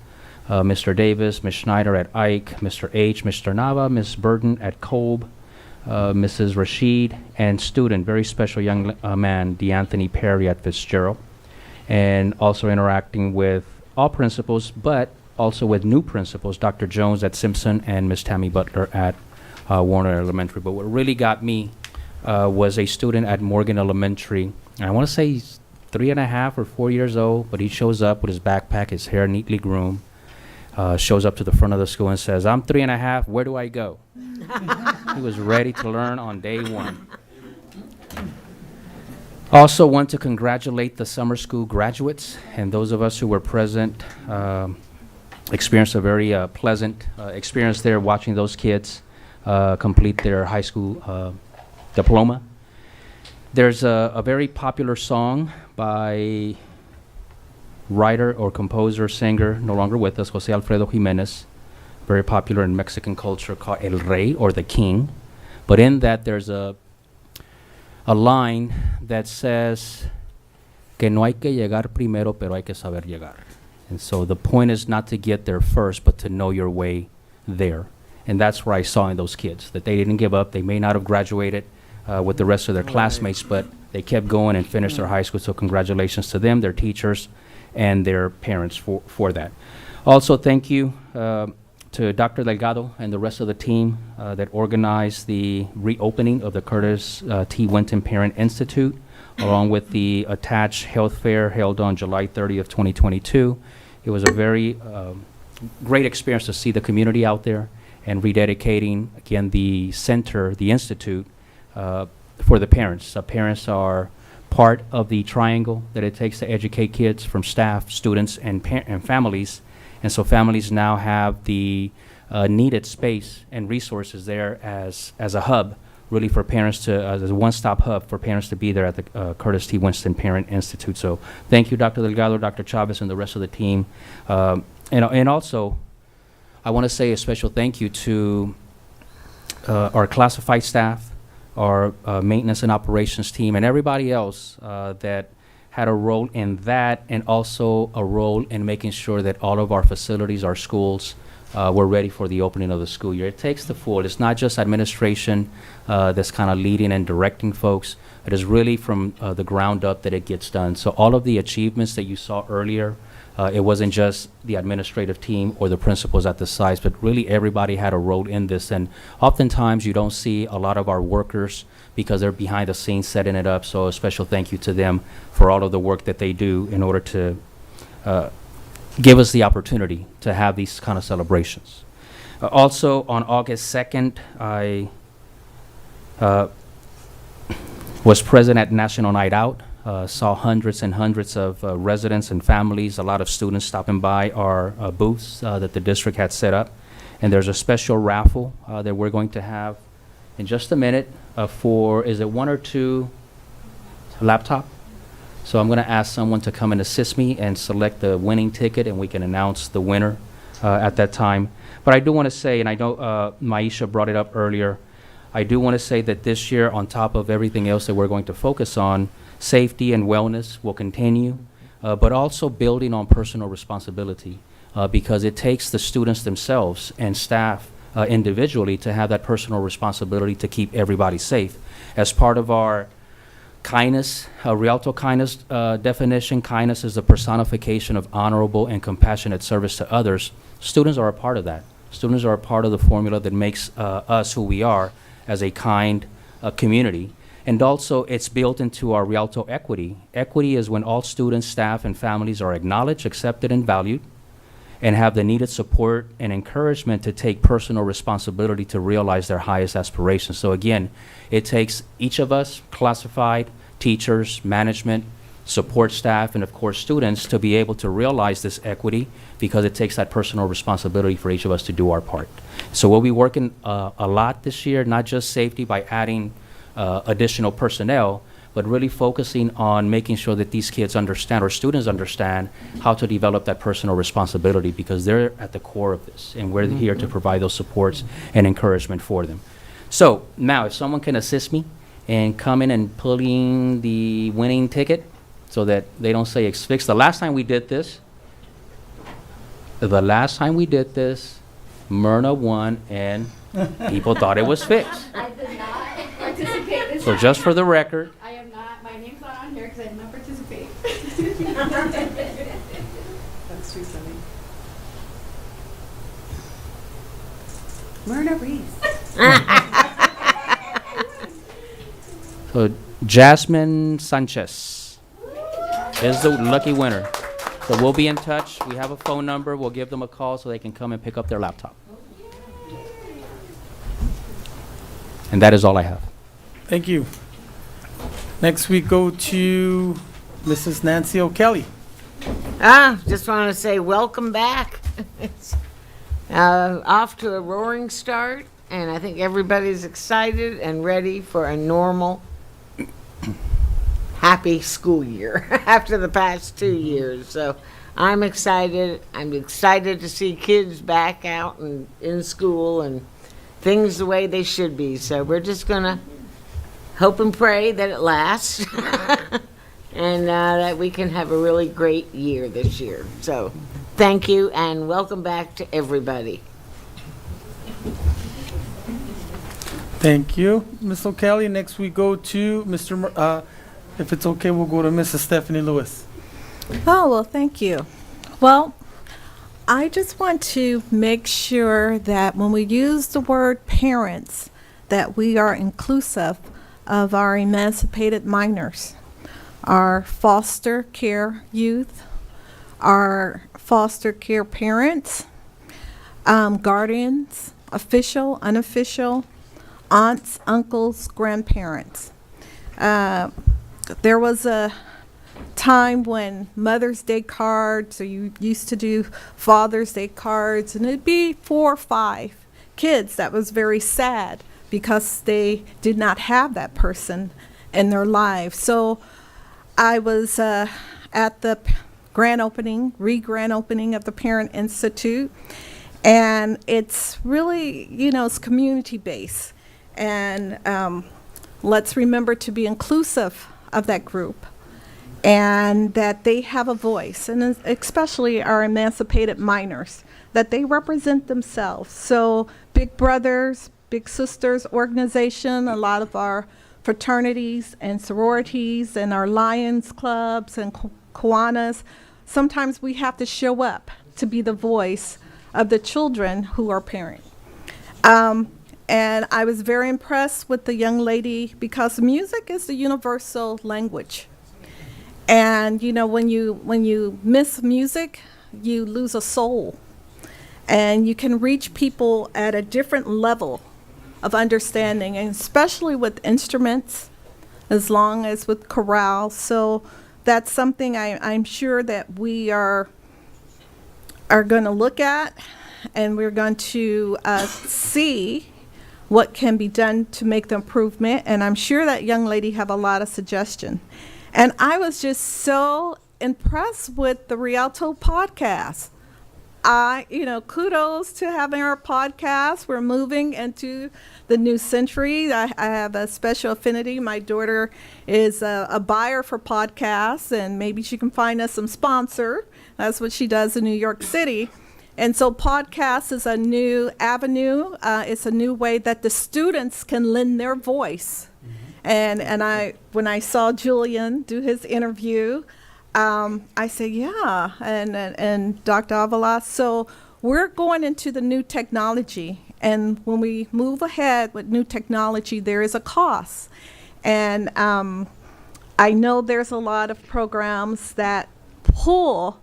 Mr. Davis, Ms. Schneider at Ike, Mr. H., Mr. Nava, Ms. Burton at Kolb, Mrs. Rashid, and student, very special young man, DeAnthony Perry at Fitzgerald, and also interacting with all principals, but also with new principals, Dr. Jones at Simpson and Ms. Tammy Butler at Warner Elementary. But what really got me was a student at Morgan Elementary, and I want to say he's 3.5 or 4 years old, but he shows up with his backpack, his hair neatly groomed, shows up to the front of the school and says, "I'm 3.5, where do I go?" He was ready to learn on day one. Also want to congratulate the summer school graduates and those of us who were present. Experienced a very pleasant experience there watching those kids complete their high school diploma. There's a very popular song by writer or composer, singer, no longer with us, Jose Alfredo Jimenez, very popular in Mexican culture, called El Rey, or the King. But in that, there's a line that says, que no hay que llegar primero, pero hay que saber llegar. And so the point is not to get there first, but to know your way there. And that's where I saw in those kids, that they didn't give up. They may not have graduated with the rest of their classmates, but they kept going and finished their high school. So congratulations to them, their teachers, and their parents for that. Also, thank you to Dr. Delgado and the rest of the team that organized the reopening of the Curtis T. Winton Parent Institute, along with the attached health fair held on July 30th, 2022. It was a very great experience to see the community out there and rededicating, again, the center, the institute, for the parents. Parents are part of the triangle that it takes to educate kids, from staff, students, and families. And so families now have the needed space and resources there as a hub, really, for parents to, as a one-stop hub for parents to be there at the Curtis T. Winston Parent Institute. So thank you, Dr. Delgado, Dr. Chavez, and the rest of the team. And also, I want to say a special thank you to our classified staff, our maintenance and operations team, and everybody else that had a role in that, and also a role in making sure that all of our facilities, our schools, were ready for the opening of the school year. It takes the full. It's not just administration that's kind of leading and directing folks, It is really from the ground up that it gets done. So all of the achievements that you saw earlier, it wasn't just the administrative team or the principals at the sites, but really everybody had a role in this. And oftentimes you don't see a lot of our workers because they're behind the scenes setting it up. So a special thank you to them for all of the work that they do in order to give us the opportunity to have these kind of celebrations. Also, on August 2nd, I was present at National Night Out. Saw hundreds and hundreds of residents and families, a lot of students stopping by our booths that the district had set up. And there's a special raffle that we're going to have in just a minute for, is it 1 or 2 laptop? So I'm going to ask someone to come and assist me and select the winning ticket, and we can announce the winner at that time. But I do want to say, and I know Maisha brought it up earlier, I do want to say that this year, on top of everything else that we're going to focus on, safety and wellness will continue, but also building on personal responsibility, because it takes the students themselves and staff individually to have that personal responsibility to keep everybody safe. As part of our kindness, Rialto kindness definition, kindness is the personification of honorable and compassionate service to others. Students are a part of that. Students are a part of the formula that makes us who we are as a kind community. And also, it's built into our Rialto equity. Equity is when all students, staff, and families are acknowledged, accepted, and valued, and have the needed support and encouragement to take personal responsibility to realize their highest aspirations. So again, it takes each of us, classified, teachers, management, support staff, and of course students, to be able to realize this equity, because it takes that personal responsibility for each of us to do our part. So we'll be working a lot this year, not just safety by adding additional personnel, but really focusing on making sure that these kids understand, or students understand, how to develop that personal responsibility, because they're at the core of this, and we're here to provide those supports and encouragement for them. So now, if someone can assist me and come in and pulling the winning ticket so that they don't say it's fixed. The last time we did this, Myrna won, and people thought it was fixed. I did not participate this So just for the record, I am not, my name's not on here because I did not participate. That's too funny. Myrna Reese. so Jasmine Sanchez is the lucky winner. So we'll be in touch. We have a phone number. We'll give them a call so they can come and pick up their laptop. And that is all I have. Thank you. Next we go to Mrs. Nancy O'Kelly. Just want to say welcome back. It's off to a roaring start, and I think everybody's excited and ready for a normal, happy school year after the past 2 years. So I'm excited. I'm excited to see kids back out and in school and things the way they should be. So we're just going to hope and pray that it lasts and that we can have a really great year this year. So thank you and welcome back to everybody. Thank you, Ms. O'Kelly. Next we go to Mr. If it's okay, we'll go to Mrs. Stephanie Lewis. Oh, well, thank you. Well, I just want to make sure that when we use the word parents, that we are inclusive of our emancipated minors, our foster care youth, our foster care parents, guardians, official, unofficial, aunts, uncles, grandparents. There was a time when Mother's Day cards, or you used to do Father's Day cards, and it'd be 4 or 5 kids. That was very sad because they did not have that person in their lives. So I was at the grand opening of the Parent Institute, and it's really, it's community-based. And let's remember to be inclusive of that group, and that they have a voice, and especially our emancipated minors, that they represent themselves. So Big Brothers, Big Sisters organization, a lot of our fraternities and sororities and our Lions clubs and Kiwanis, sometimes we have to show up to be the voice of the children who are parent. And I was very impressed with the young lady because music is the universal language. And you know, when you miss music, you lose a soul. And you can reach people at a different level of understanding, and especially with instruments, as long as with chorale. So that's something I'm sure that we are going to look at, and we're going to see what can be done to make the improvement. And I'm sure that young lady have a lot of suggestion. And I was just so impressed with the Rialto podcast. Kudos to having our podcast. We're moving into the new century. I have a special affinity. My daughter is a buyer for podcasts, and maybe she can find us some sponsor. That's what she does in New York City. And so podcast is a new avenue. It's a new way that the students can lend their voice. And when I saw Julian do his interview, I said, yeah, and Dr. Avila. So we're going into the new technology. And when we move ahead with new technology, there is a cost. And I know there's a lot of programs that pull,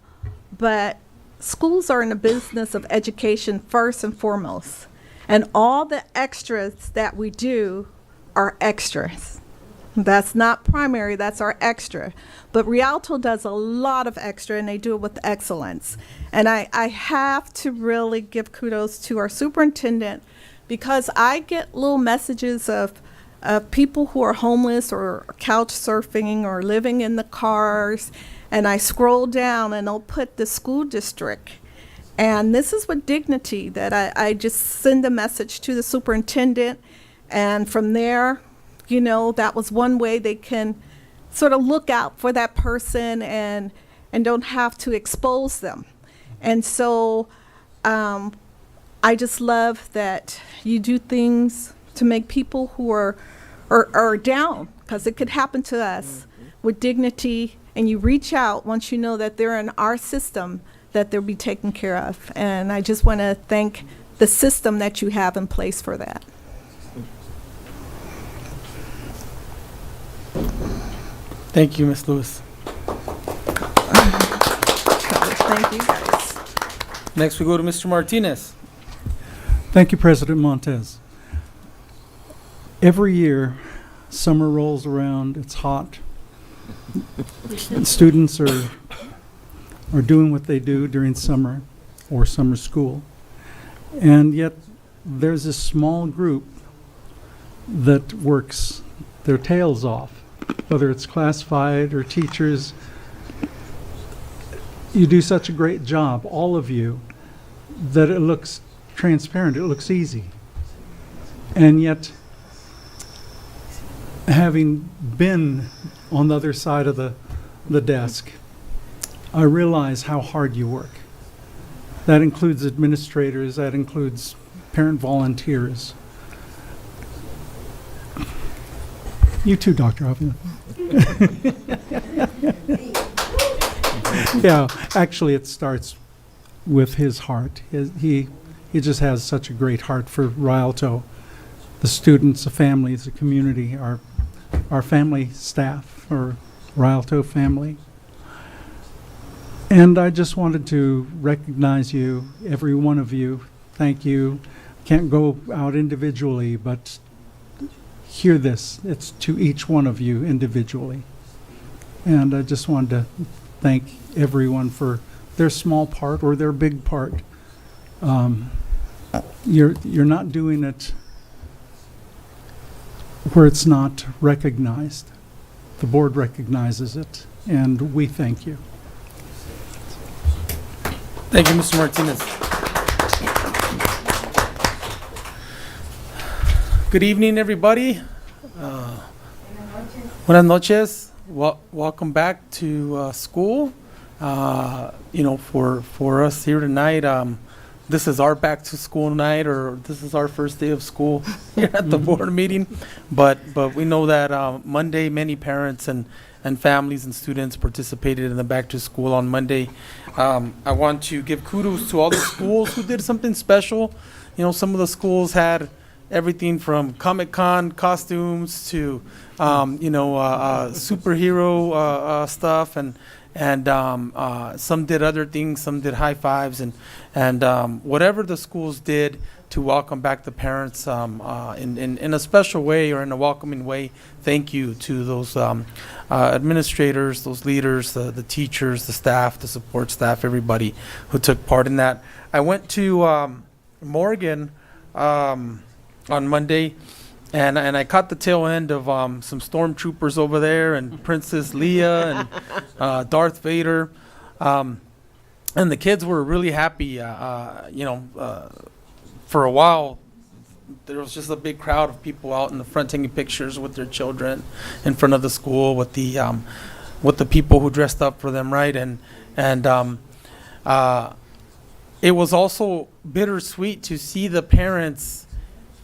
but schools are in the business of education first and foremost. And all the extras that we do are extras. That's not primary, that's our extra. But Rialto does a lot of extra, and they do it with excellence. And I have to really give kudos to our superintendent, because I get little messages of people who are homeless or couch surfing or living in the cars, and I scroll down and they'll put the school district. And this is with dignity that I just send a message to the superintendent, and from there, that was one way they can sort of look out for that person and don't have to expose them. And so I just love that you do things to make people who are down, because it could happen to us, with dignity, and you reach out once you know that they're in our system, that they'll be taken care of. And I just want to thank the system that you have in place for that. Thank you, Ms. Lewis. Thank you, guys. Next, we go to Mr. Martinez. Thank you, President Montez. Every year, summer rolls around, it's hot. And students are doing what they do during summer or summer school. And yet, there's a small group that works their tails off, whether it's classified or teachers. You do such a great job, all of you, that it looks transparent, it looks easy. And yet, having been on the other side of the desk, I realize how hard you work. That includes administrators, that includes parent volunteers. You too, Dr. Avila. Yeah, actually it starts with his heart. He just has such a great heart for Rialto, the students, the families, the community, our family staff, or Rialto family. And I just wanted to recognize you, every one of you. Thank you. Can't go out individually, but hear this. It's to each one of you individually. And I just wanted to thank everyone for their small part or their big part. You're not doing it where it's not recognized. The board recognizes it, and we thank you. Thank you, Mr. Martinez. Good evening, everybody. Buenas noches. Welcome back to school. For us here tonight, this is our back to school night, or this is our first day of school here at the board meeting. But we know that Monday, many parents and families and students participated in the back to school on Monday. I want to give kudos to all the schools who did something special. You know, some of the schools had everything from Comic-Con costumes to, superhero stuff, and some did other things. Some did high fives, and whatever the schools did to welcome back the parents in a special way or in a welcoming way. Thank you to those administrators, those leaders, the teachers, the staff, the support staff, everybody who took part in that. I went to Morgan on Monday, and I caught the tail end of some stormtroopers over there, and Princess Leia and Darth Vader, and the kids were really happy. For a while, there was just a big crowd of people out in the front taking pictures with their children in front of the school with the people who dressed up for them, right? And it was also bittersweet to see the parents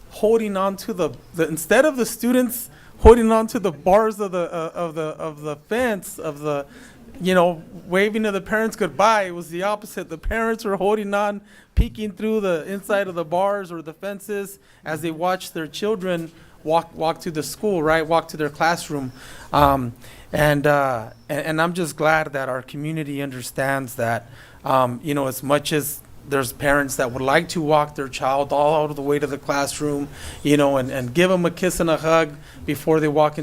holding on to the instead of the students holding on to the bars of the fence waving to the parents goodbye. It was the opposite. The parents were holding on, peeking through the inside of the bars or the fences as they watched their children walk to the school, right? Walk to their classroom. And I'm just glad that our community understands that, as much as there's parents that would like to walk their child all the way to the classroom, and give them a kiss and a hug before they walk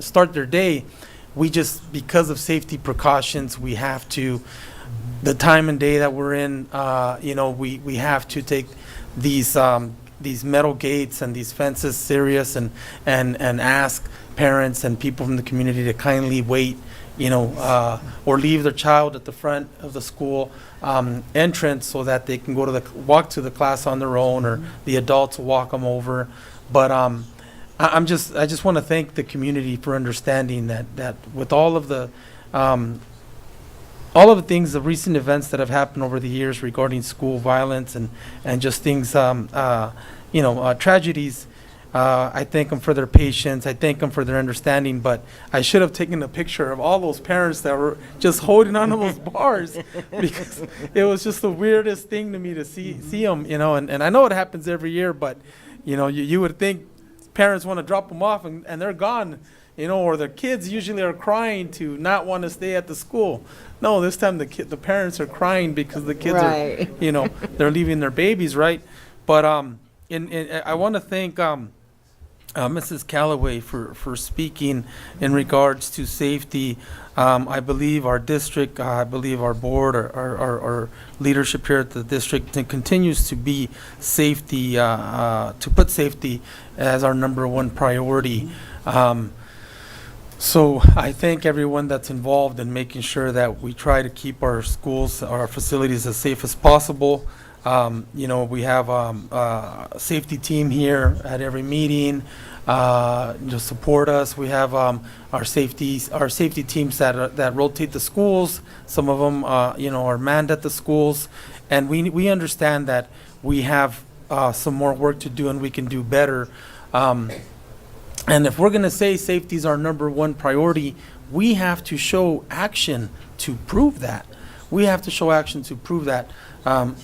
start their day. We just, because of safety precautions, we have to, the time and day that we're in, we have to take these metal gates and these fences serious, and ask parents and people from the community to kindly wait, or leave their child at the front of the school entrance so that they can walk to the class on their own, or the adults will walk them over. But I just want to thank the community for understanding that with all of the things, the recent events that have happened over the years regarding school violence and just things, tragedies. I thank them for their patience. I thank them for their understanding. But I should have taken a picture of all those parents that were just holding on to those bars, because it was just the weirdest thing to me to see them. And I know it happens every year, but you would think parents want to drop them off and they're gone, or the kids usually are crying to not want to stay at the school. No, this time the parents are crying because the kids Right. are, they're leaving their babies, right? But I want to thank Mrs. Callaway for speaking in regards to safety. I believe our district, I believe our board, our leadership here at the district continues to be safety, to put safety as our number one priority. So I thank everyone that's involved in making sure that we try to keep our schools, our facilities as safe as possible. We have a safety team here at every meeting to support us. We have our safety teams that rotate the schools. Some of them, are manned at the schools, and we understand that we have some more work to do and we can do better. And if we're going to say safety is our number one priority, we have to show action to prove that.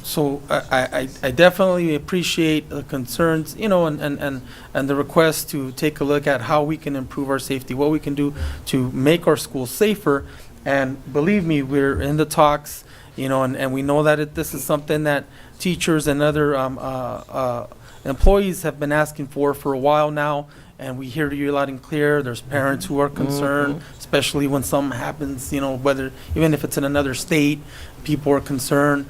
So I definitely appreciate the concerns, and the request to take a look at how we can improve our safety, what we can do to make our schools safer. And believe me, we're in the talks, and we know that this is something that teachers and other employees have been asking for a while now. And we hear you loud and clear. There's parents who are concerned, especially when something happens, even if it's in another state, people are concerned.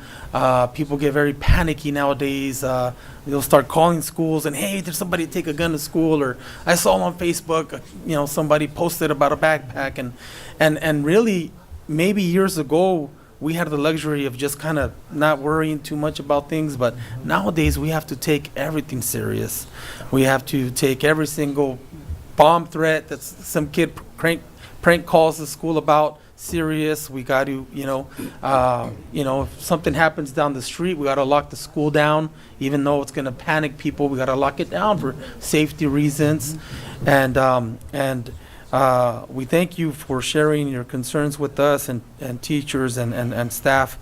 People get very panicky nowadays. They'll start calling schools and, hey, there's somebody take a gun to school, or I saw on Facebook, somebody posted about a backpack, and really, maybe years ago, we had the luxury of just kind of not worrying too much about things, but nowadays we have to take everything serious. We have to take every single bomb threat that some kid prank calls the school about serious. We got to, if something happens down the street, we got to lock the school down, even though it's going to panic people. We got to lock it down for safety reasons. And we thank you for sharing your concerns with us and teachers and staff,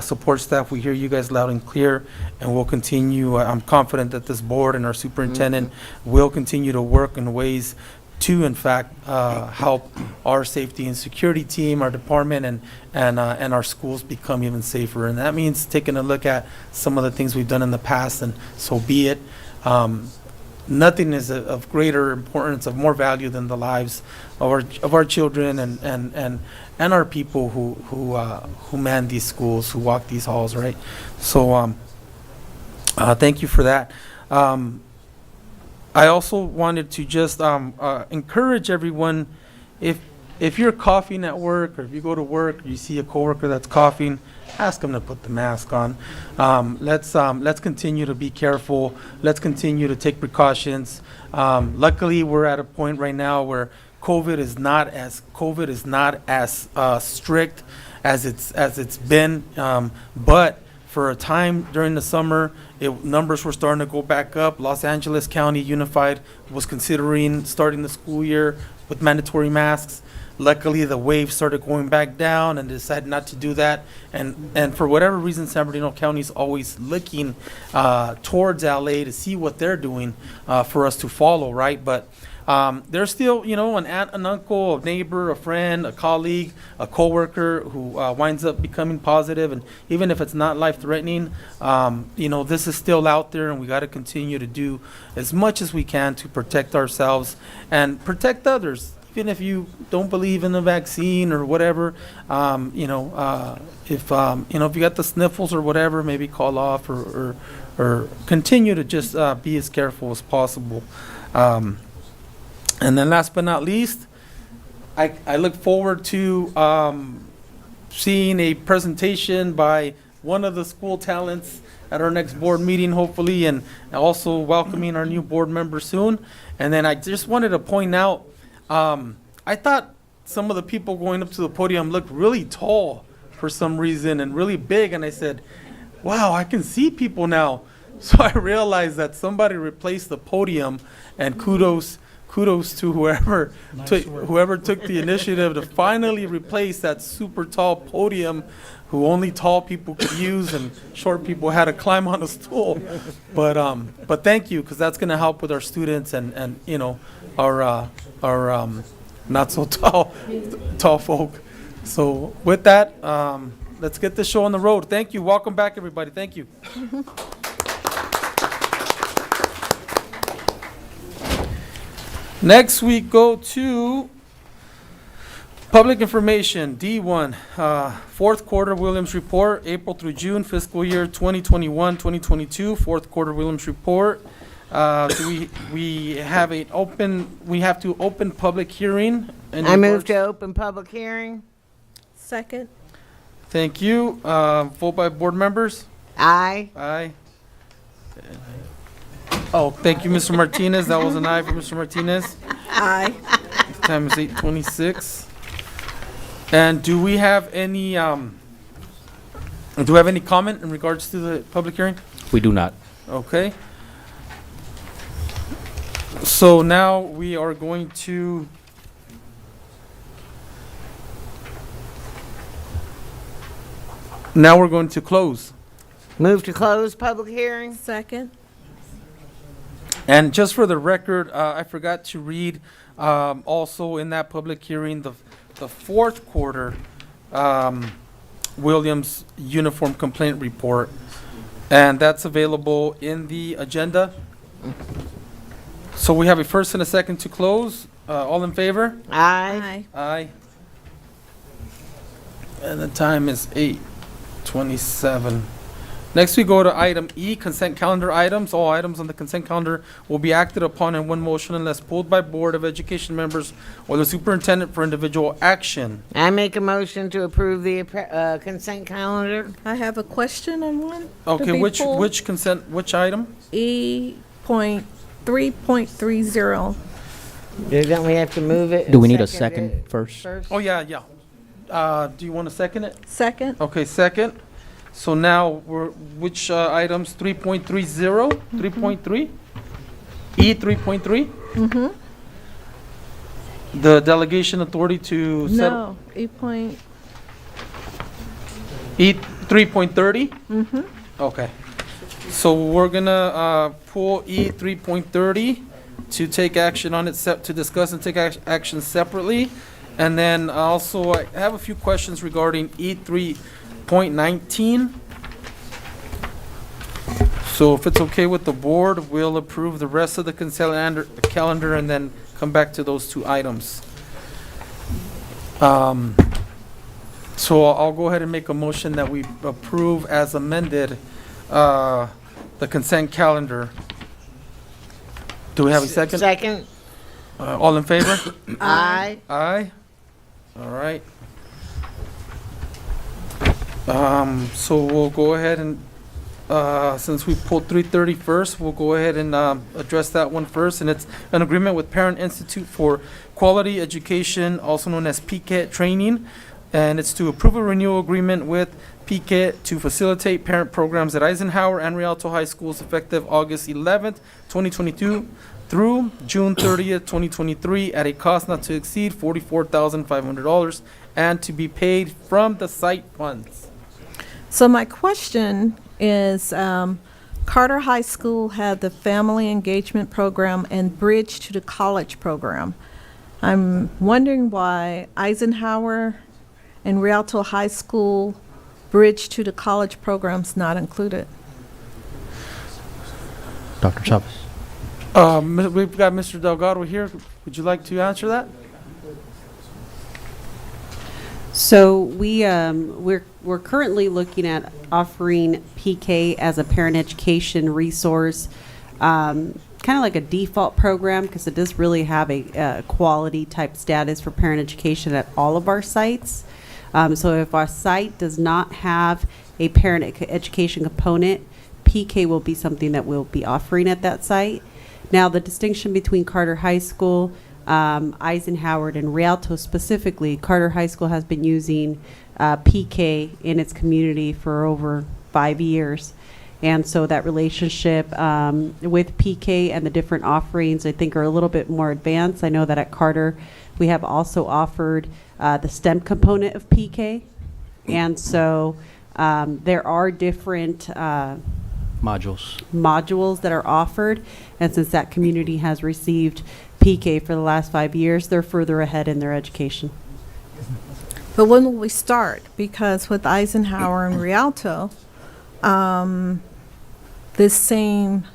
support staff. We hear you guys loud and clear, and we'll continue. I'm confident that this board and our superintendent will continue to work in ways to, in fact, help our safety and security team, our department, and our schools become even safer. And that means taking a look at some of the things we've done in the past, and so be it. Nothing is of greater importance, of more value than the lives of our children and our people who man these schools, who walk these halls, right? So thank you for that. I also wanted to just encourage everyone, if you're coughing at work, or if you go to work, you see a coworker that's coughing, ask them to put the mask on. Let's continue to be careful. Let's continue to take precautions. Luckily, we're at a point right now where COVID is not as strict as it's been. But for a time during the summer, numbers were starting to go back up. Los Angeles County Unified was considering starting the school year with mandatory masks. Luckily, the wave started going back down and decided not to do that. And for whatever reason, San Bernardino County is always looking towards LA to see what they're doing for us to follow, right? But there's still, an aunt, an uncle, a neighbor, a friend, a colleague, a coworker who winds up becoming positive. And even if it's not life-threatening, this is still out there, and we got to continue to do as much as we can to protect ourselves and protect others. Even if you don't believe in the vaccine or whatever, if you got the sniffles or whatever, maybe call off or continue to just be as careful as possible. And then last but not least, I look forward to seeing a presentation by one of the school talents at our next board meeting, hopefully, and also welcoming our new board member soon. And then I just wanted to point out, I thought some of the people going up to the podium looked really tall for some reason and really big, and I said, wow, I can see people now. So I realized that somebody replaced the podium, and kudos to whoever took the initiative to finally replace that super tall podium who only tall people could use, and short people had to climb on a stool. But thank you, because that's going to help with our students and our not so tall folk. So with that, let's get this show on the road. Thank you. Welcome back, everybody. Thank you. Next, we go to public information, D1, fourth quarter Williams report, April through June, fiscal year 2021-2022, fourth quarter Williams report. We have to open public hearing. I move to open public hearing. Second. Thank you. Vote by board members. Aye. Aye. Oh, thank you, Mr. Martinez. That was an aye for Mr. Martinez. Aye. Time is 8:26. And do we have any comment in regards to the public hearing? We do not. Okay. So now we are going to close. Move to close public hearing. Second. And just for the record, I forgot to read also in that public hearing the fourth quarter Williams Uniform Complaint Report, and that's available in the agenda. So we have a first and a second to close. All in favor? Aye. Aye. And the time is 8:27. Next, we go to item E, consent calendar items. All items on the consent calendar will be acted upon in one motion unless pulled by Board of Education members or the superintendent for individual action. I make a motion to approve the consent calendar. I have a question on one. Okay, which item? E.3.30. Don't we have to move it? Do we need a second second it first? Oh, yeah. Do you want to second it? Second? Okay, second. So now which items? 3.30, 3.3? E 3.3? Mm-hmm. The delegation authority to set. No, 8 E 3.30? mm-hmm. Okay. So we're gonna pull E 3.30 to take action on it, to discuss and take action separately. And then also, I have a few questions regarding E 3.19. So if it's okay with the board, we'll approve the rest of the consent calendar and then come back to those two items. So I'll go ahead and make a motion that we approve as amended the consent calendar. Do we have a second? Second. All in favor? Aye. Aye. All right. So we'll go ahead and, since we pulled 330 first, we'll go ahead and address that one first. And it's an agreement with Parent Institute for Quality Education, also known as PCAT training. And it's to approve a renewal agreement with PCAT to facilitate parent programs at Eisenhower and Rialto High Schools effective August 11th, 2022 through June 30th, 2023 at a cost not to exceed $44,500 and to be paid from the site funds. So my question is, Carter High School had the Family Engagement Program and Bridge to the College Program. I'm wondering why Eisenhower and Rialto High School Bridge to the College Program's not included. Dr. Chavez. We've got Mr. Delgado here. Would you like to answer that? So we're currently looking at offering PK as a parent education resource, kind of like a default program, because it does really have a quality type status for parent education at all of our sites. So if our site does not have a parent education component, PK will be something that we'll be offering at that site. Now, the distinction between Carter High School, Eisenhower, and Rialto specifically, Carter High School has been using PK in its community for over 5 years. And so that relationship with PK and the different offerings, I think, are a little bit more advanced. I know that at Carter, we have also offered the STEM component of PK. And so there are different modules that are offered. And since that community has received PK for the last 5 years, they're further ahead in their education. But when will we start? Because with Eisenhower and Rialto, this same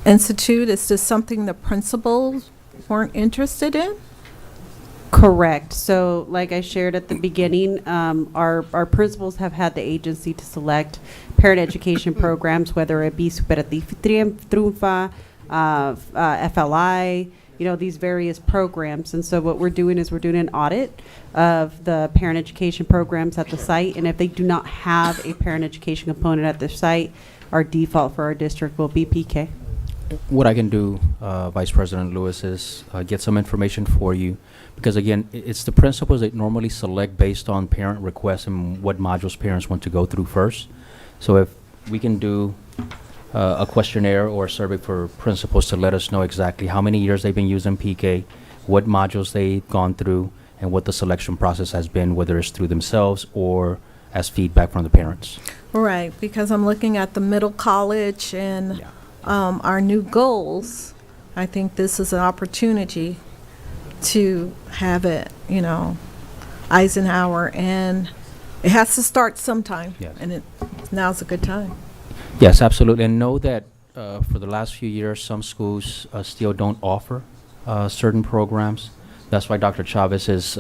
institute, is this something the principals weren't interested in? Correct. So like I shared at the beginning, our principals have had the agency to select parent education programs, whether it be Trunfa, FLI, these various programs. And so what we're doing is we're doing an audit of the parent education programs at the site. And if they do not have a parent education component at their site, our default for our district will be PK. What I can do, Vice President Lewis, is get some information for you. Because again, it's the principals that normally select based on parent requests and what modules parents want to go through first. So if we can do a questionnaire or a survey for principals to let us know exactly how many years they've been using PK, what modules they've gone through, and what the selection process has been, whether it's through themselves or as feedback from the parents. Right, because I'm looking at the middle college and our new goals. I think this is an opportunity to have it, Eisenhower, and it has to start sometime. Yes. And now's a good time. Yes, absolutely. And know that for the last few years, some schools still don't offer certain programs. That's why Dr. Chavez is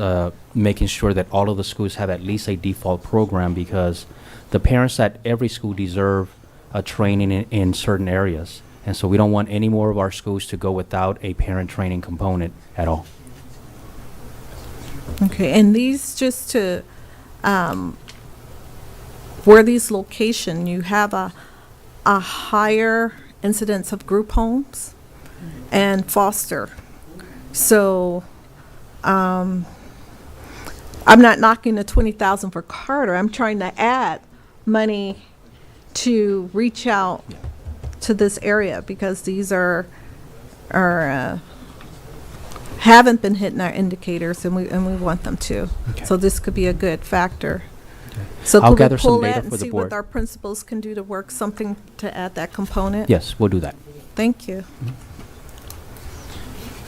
making sure that all of the schools have at least a default program, because the parents at every school deserve a training in certain areas. And so we don't want any more of our schools to go without a parent training component at all. Okay, and these just to, where these location, you have a higher incidence of group homes and foster. So, I'm not knocking the 20,000 for Carter. I'm trying to add money to reach out to this area because these are haven't been hitting our indicators, and we want them to. Okay. So this could be a good factor. So I'll could we gather some pull data that and for the see board. what our principals can do to work something to add that component? Yes, we'll do that. Thank you.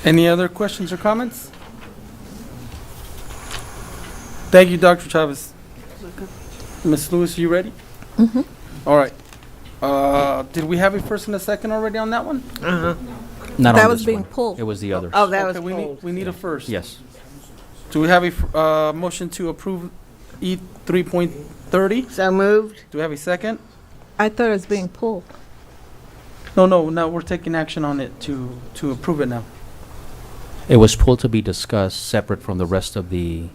Any other questions or comments? Thank you, Dr. Chavez. Ms. Lewis, you ready? Mhm. All right. Did we have a first and a second already on that one? Not That on was this being one. pulled. It was the others. Oh, that was Okay, we need a first. Yes. Do we have a motion to approve E 3.30? so moved. Do we have a second? I thought it was being pulled. No, we're taking action on it to approve it now. It was pulled to be discussed separate from the rest of the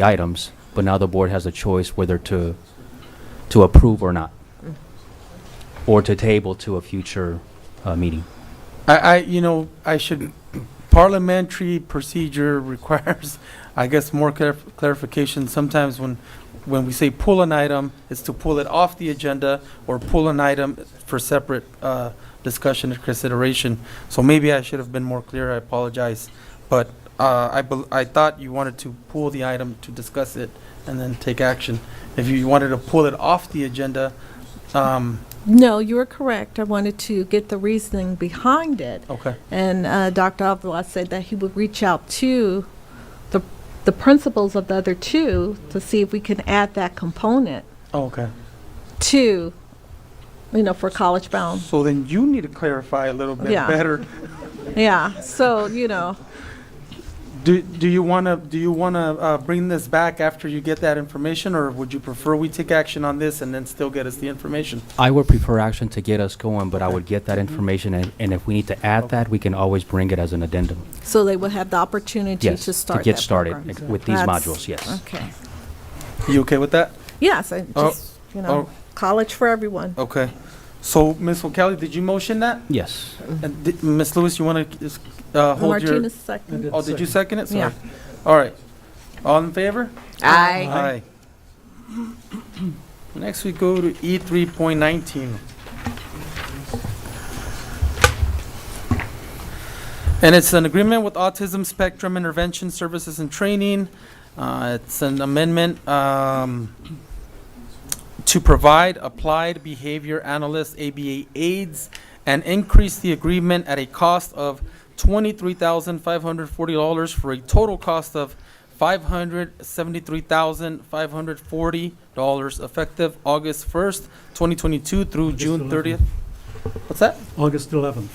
items, but now the board has a choice whether to approve or not, or to table to a future meeting. I should, parliamentary procedure requires, I guess, more clarification. Sometimes when we say pull an item, it's to pull it off the agenda or pull an item for separate discussion and consideration. So maybe I should have been more clear. I apologize. But I thought you wanted to pull the item to discuss it and then take action. If you wanted to pull it off the agenda, No, you were correct. I wanted to get the reasoning behind it. okay. And Dr. Avila said that he would reach out to the principals of the other two to see if we can add that component Oh, okay. to, for college bound. So then you need to clarify a little bit Yeah. better. Yeah, so, Do you wanna bring this back after you get that information, or would you prefer we take action on this and then still get us the information? I would prefer action to get us going, but I would get that information, and if we need to add that, we can always bring it as an addendum. so they will have the opportunity Yes, to start to get that started program. with these That's- modules, yes. Okay. You okay with that? Yes, I Oh, just, oh. college for everyone. Okay. So, Ms. O'Kelly, did you motion that? Yes. And Ms. Lewis, you wanna hold your? Martinez second. Oh, did you second it? Sorry. Yeah. All right. All in favor? Aye. Aye. Next, we go to E 3.19. And it's an agreement with Autism Spectrum Intervention Services and Training. It's an amendment to provide applied behavior analyst, ABA aids, and increase the agreement at a cost of $23,540 for a total cost of $573,540 effective August 1st, 2022 through June 30th. What's that? August 11th.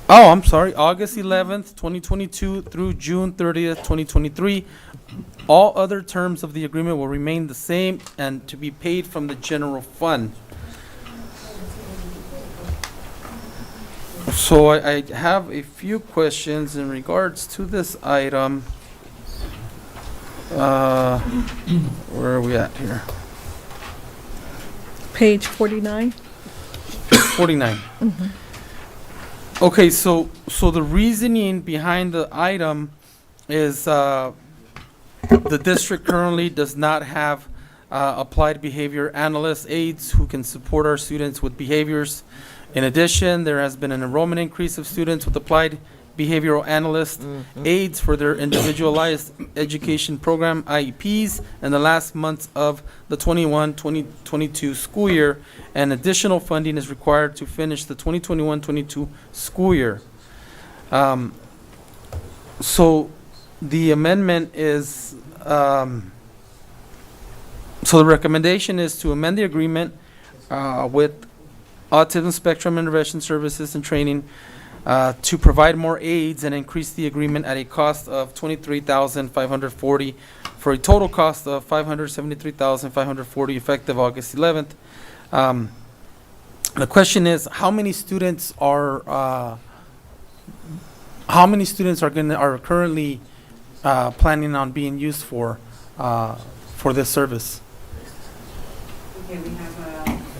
Oh, I'm sorry, August 11th, 2022 through June 30th, 2023. All other terms of the agreement will remain the same and to be paid from the general fund. So I have a few questions in regards to this item. Where are we at here? Page 49. 49. Okay, so the reasoning behind the item is the district currently does not have applied behavior analyst aides who can support our students with behaviors. In addition, there has been an enrollment increase of students with applied behavioral analyst aides for their individualized education program IEPs in the last months of the 21-2022 school year, and additional funding is required to finish the 2021-22 school year. So the amendment is, so the recommendation is to amend the agreement with Autism Spectrum Intervention Services and Training to provide more aids and increase the agreement at a cost of $23,540 for a total cost of $573,540 effective August 11th. The question is, how many students are currently planning on being used for this service?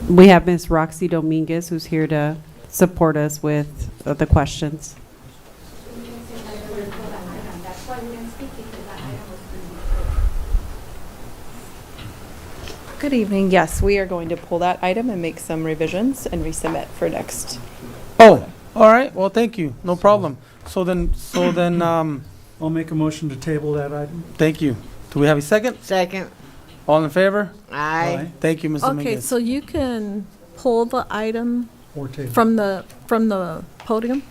We have Ms. Roxy Dominguez, who's here to support us with the questions. Good evening. Yes, we are going to pull that item and make some revisions and resubmit for next. Oh, all right. Well, thank you. No problem. So then, I'll make a motion to table that item. thank you. Do we have a second? Second. All in favor? Aye. Thank you, Ms. Okay, Dominguez. so you can pull the item Or table. from the podium?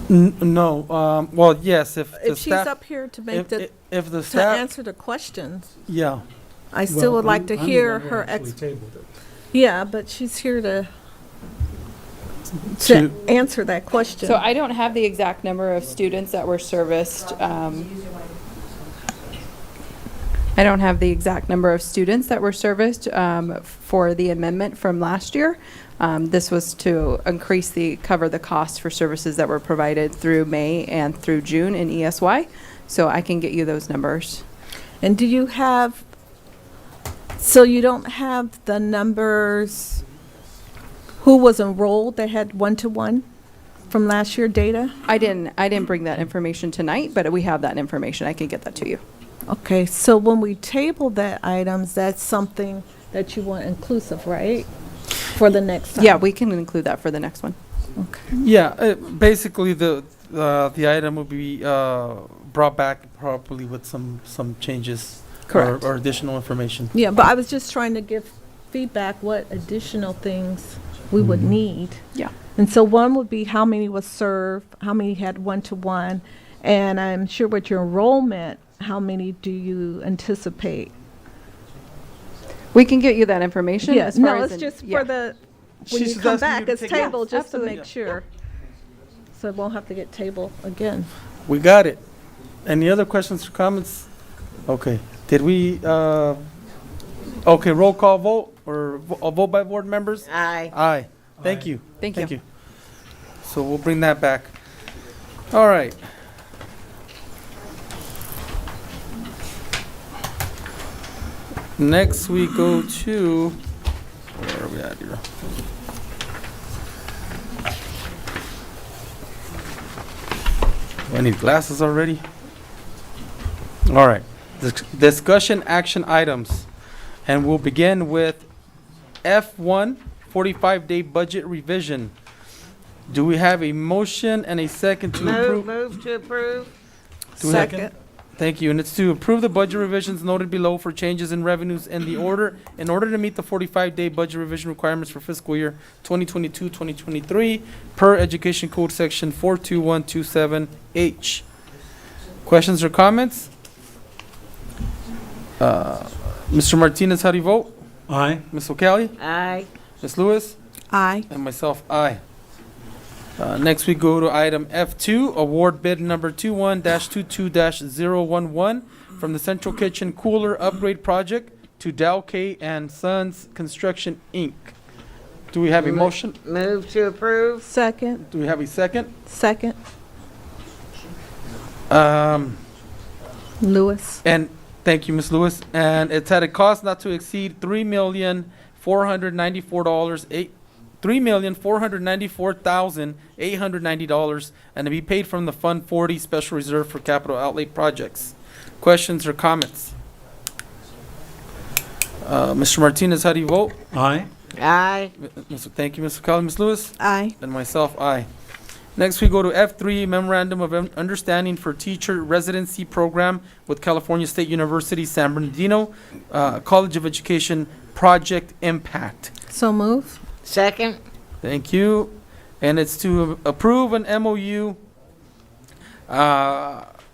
No, well, yes, if the If she's staff, up here to make the, if the to staff, answer the questions, yeah. I still would like to hear her Yeah, but she's here to answer that question. So I don't have the exact number of students that were serviced. I don't have the exact number of students that were serviced for the amendment from last year. This was to cover the costs for services that were provided through May and through June in ESY. So I can get you those numbers. And do you have, so you don't have the numbers, who was enrolled that had one-to-one from last year data? I didn't bring that information tonight, but we have that information. I can get that to you. Okay, so when we table that items, that's something that you want inclusive, right? For the next time? Yeah, we can include that for the next one. Okay. Yeah, basically the item will be brought back probably with some changes. Correct. Or additional information. Yeah, but I was just trying to give feedback what additional things we would need. Yeah. And so one would be how many was served, how many had one-to-one, and I'm sure with your enrollment, how many do you anticipate? We can get you that information. Yes, as far no, as it's in- just yeah. for the, when She's you come asking you back, to it's take- tabled Yeah, just to absolutely. make sure. So it won't have to get tabled again. We got it. Any other questions or comments? Okay. Did we, okay, roll call vote or a vote by board members? Aye. Aye. Thank you. Thank you. So we'll bring that back. All right. Next we go to, where are we at here? Do I need glasses already? All right. Discussion action items. And we'll begin with F1, 45-day budget revision. Do we have a motion and a second to approve? Move to approve. Do we have- Thank you. And it's to approve the budget revisions noted below for changes in revenues in order to meet the 45-day budget revision requirements for fiscal year 2022-2023 per Education Code Section 42127H. Questions or comments? Mr. Martinez, how do you vote? Aye. Ms. O'Kelly? Aye. Ms. Lewis? Aye. And myself, aye. Next, we go to item F2, award bid number 21-22-011 from the Central Kitchen Cooler Upgrade Project to Dow K and Sons Construction, Inc. Do we have a motion? Move to approve. Second, Do we have a second? second, Um, Lewis. and thank you, Ms. Lewis. And it's at a cost not to exceed $3,494,890 and to be paid from the Fund 40 Special Reserve for Capital Outlay Projects. Questions or comments? Mr. Martinez, how do you vote? Aye. Aye. Thank you, Mr. Collins. Ms. Lewis? Aye. And myself, aye. Next, we go to F3, Memorandum of Understanding for Teacher Residency Program with California State University, San Bernardino, College of Education Project Impact. So move. Second. Thank you. And it's to approve an MOU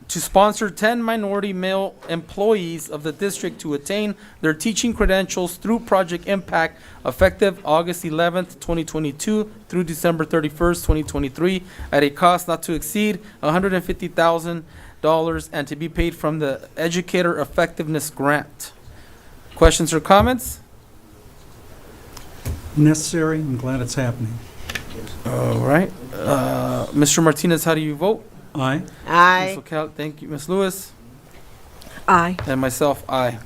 to sponsor 10 minority male employees of the district to attain their teaching credentials through Project Impact effective August 11th, 2022 through December 31st, 2023 at a cost not to exceed $150,000 and to be paid from the Educator Effectiveness Grant. Questions or comments? Necessary. I'm glad it's happening. All right. Mr. Martinez, how do you vote? Aye. Aye. Ms. O'Cal- thank you. Ms. Lewis? Aye. And myself, aye.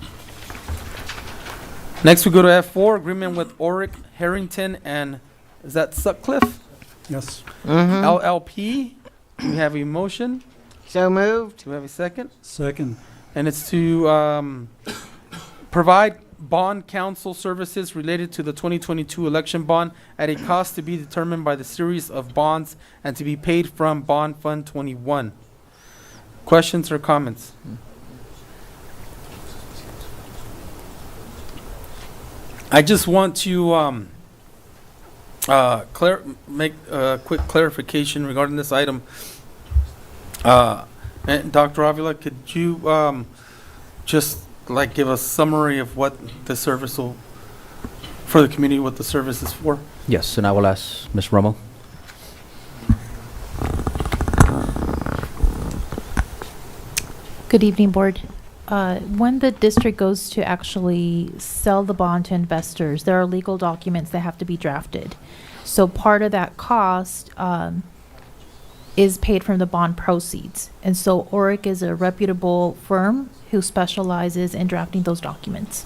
Next, we go to F4, agreement with Oric Harrington and, is that Sutcliffe? Yes. LLP. Do we have a motion? So moved. Do we have a second? Second. And it's to provide bond counsel services related to the 2022 election bond at a cost to be determined by the series of bonds and to be paid from Bond Fund 21. Questions or comments? I just want to make a quick clarification regarding this item. And Dr. Avila, could you just like give a summary of what the service will, for the community, what the service is for? Yes, and I will ask Ms. Romo. Good evening, Board. When the district goes to actually sell the bond to investors, there are legal documents that have to be drafted. So part of that cost is paid from the bond proceeds. And so ORIC is a reputable firm who specializes in drafting those documents.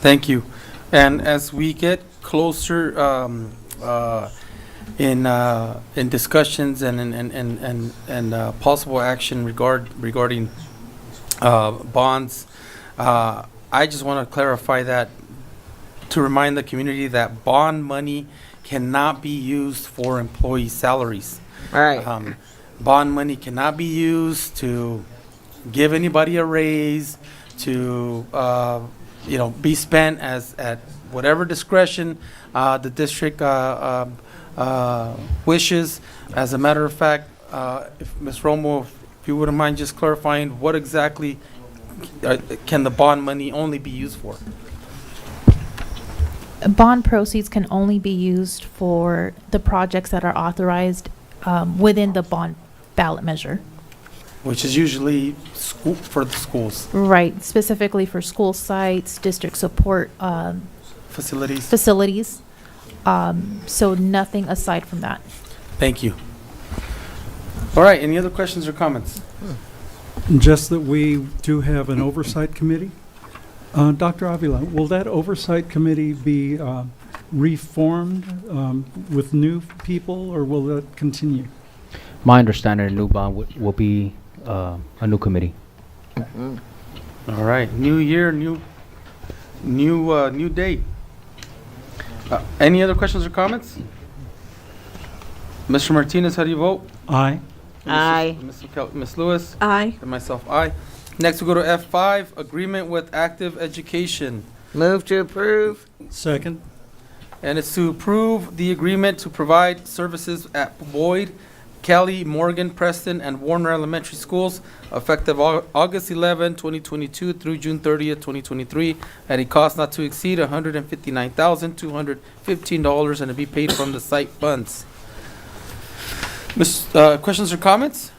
Thank you. And as we get closer in discussions and possible action regarding bonds, I just want to clarify that to remind the community that bond money cannot be used for employee salaries. Right. Bond money cannot be used to give anybody a raise, to be spent at whatever discretion the district wishes. As a matter of fact, if Ms. Romo, if you wouldn't mind just clarifying what exactly can the bond money only be used for? Bond proceeds can only be used for the projects that are authorized within the bond ballot measure. Which is usually for the schools. Right, specifically for school sites, district support Facilities. So nothing aside from that. Thank you. All right, any other questions or comments? Just that we do have an oversight committee. Dr. Avila, will that oversight committee be reformed with new people, or will that continue? My understanding, a new bond will be a new committee. All right, new year, new date. Any other questions or comments? Mr. Martinez, how do you vote? Aye. Aye. Ms. Lewis? Aye. And myself, aye. Next, we go to F5, agreement with Active Education. Move to approve. Second. And it's to approve the agreement to provide services at Boyd, Kelly, Morgan, Preston, and Warner Elementary Schools effective August 11, 2022 through June 30th, 2023 at a cost not to exceed $159,215 and to be paid from the site funds. Questions or comments?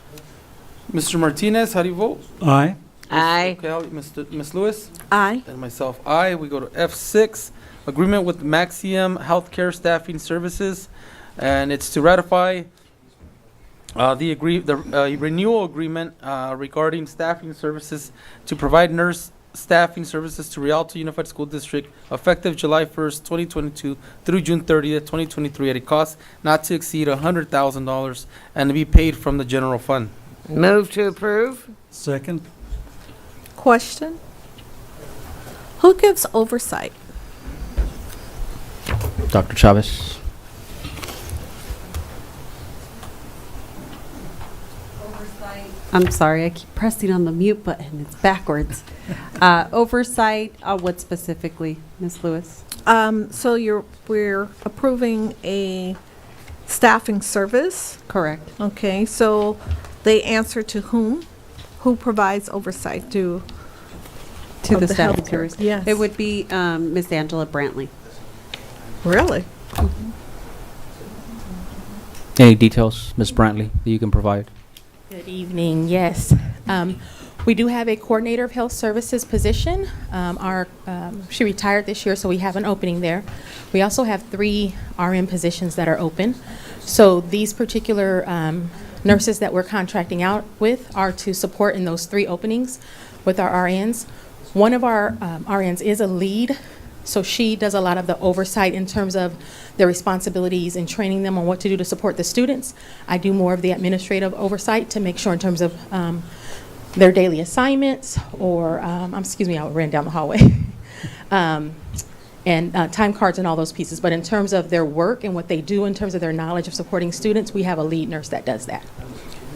Mr. Martinez, how do you vote? Aye. Aye. Okay, Ms. Lewis? Aye. And myself, aye. We go to F6, agreement with Maxium Healthcare Staffing Services, and it's to ratify the renewal agreement regarding staffing services to provide nurse staffing services to Rialto Unified School District effective July 1st, 2022 through June 30th, 2023 at a cost not to exceed $100,000 and to be paid from the general fund. Move to approve. Second. Question? Who gives oversight? Dr. Chavez? I'm sorry, I keep pressing on the mute button. It's backwards. Oversight, what specifically, Ms. Lewis? So we're approving a staffing service. Correct. Okay, so they answer to whom? Who provides oversight to To of the the staffing healthcare? service. Yes. It would be Ms. Angela Brantley. Really? Any details, Ms. Brantley, that you can provide? Good evening. Yes. We do have a coordinator of health services position. She retired this year, so we have an opening there. We also have 3 RN positions that are open. So these particular nurses that we're contracting out with are to support in those 3 openings with our RNs. One of our RNs is a lead, so she does a lot of the oversight in terms of their responsibilities and training them on what to do to support the students. I do more of the administrative oversight to make sure in terms of their daily assignments, or, excuse me, I ran down the hallway. And time cards and all those pieces. But in terms of their work and what they do in terms of their knowledge of supporting students, we have a lead nurse that does that.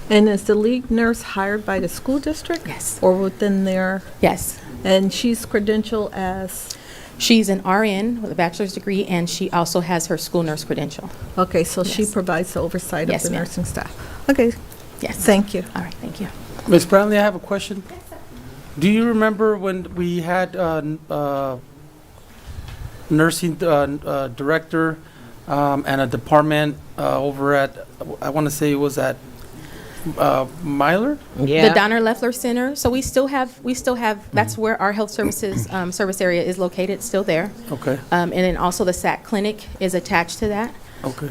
And is the lead nurse hired by the school district? Yes. Or within their? Yes. And she's credentialed as? She's an RN with a bachelor's degree, and she also has her school nurse credential. Okay, so she Yes. provides the oversight Yes, of the ma'am. nursing staff. Okay. Yes. Thank you. All right, thank you. Ms. Brownlee, I have a question. Do you remember when we had nursing director and a department over at, I want to say it was at Myler? The Donner Leffler Center. So we still have, that's where our health services service area is located, still there. Okay, And then also the SAC clinic is attached to that. okay.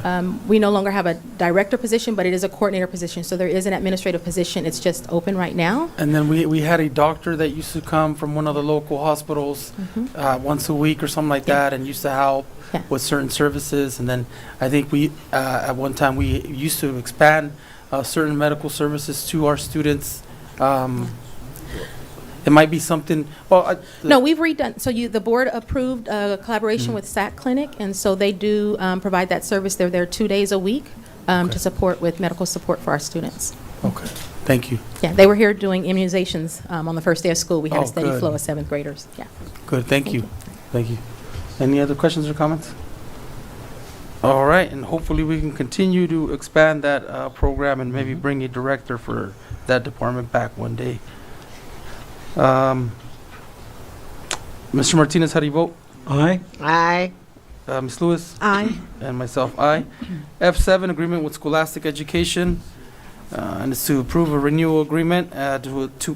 We no longer have a director position, but it is a coordinator position. So there is an administrative position. It's just open right now. And then we had a doctor that used to come from one of the local hospitals once a week or something like that, and used to help Yeah. with certain services. And then I think we, at one time, we used to expand certain medical services to our students. It might be something, well, No, we've redone, so the board approved a collaboration with SAC Clinic, and so they do provide that service. They're there 2 days a week to support with medical support for our students. Okay, thank you. Yeah, they were here doing immunizations on the first day of school. We had Oh, a steady good. flow of seventh graders. Yeah. Good, thank you. Thank you. Any other questions or comments? All right, and hopefully we can continue to expand that program and maybe bring a director for that department back one day. Mr. Martinez, how do you vote? Aye. Aye. Ms. Lewis? Aye. And myself, aye. F7, agreement with Scholastic Education, and it's to approve a renewal agreement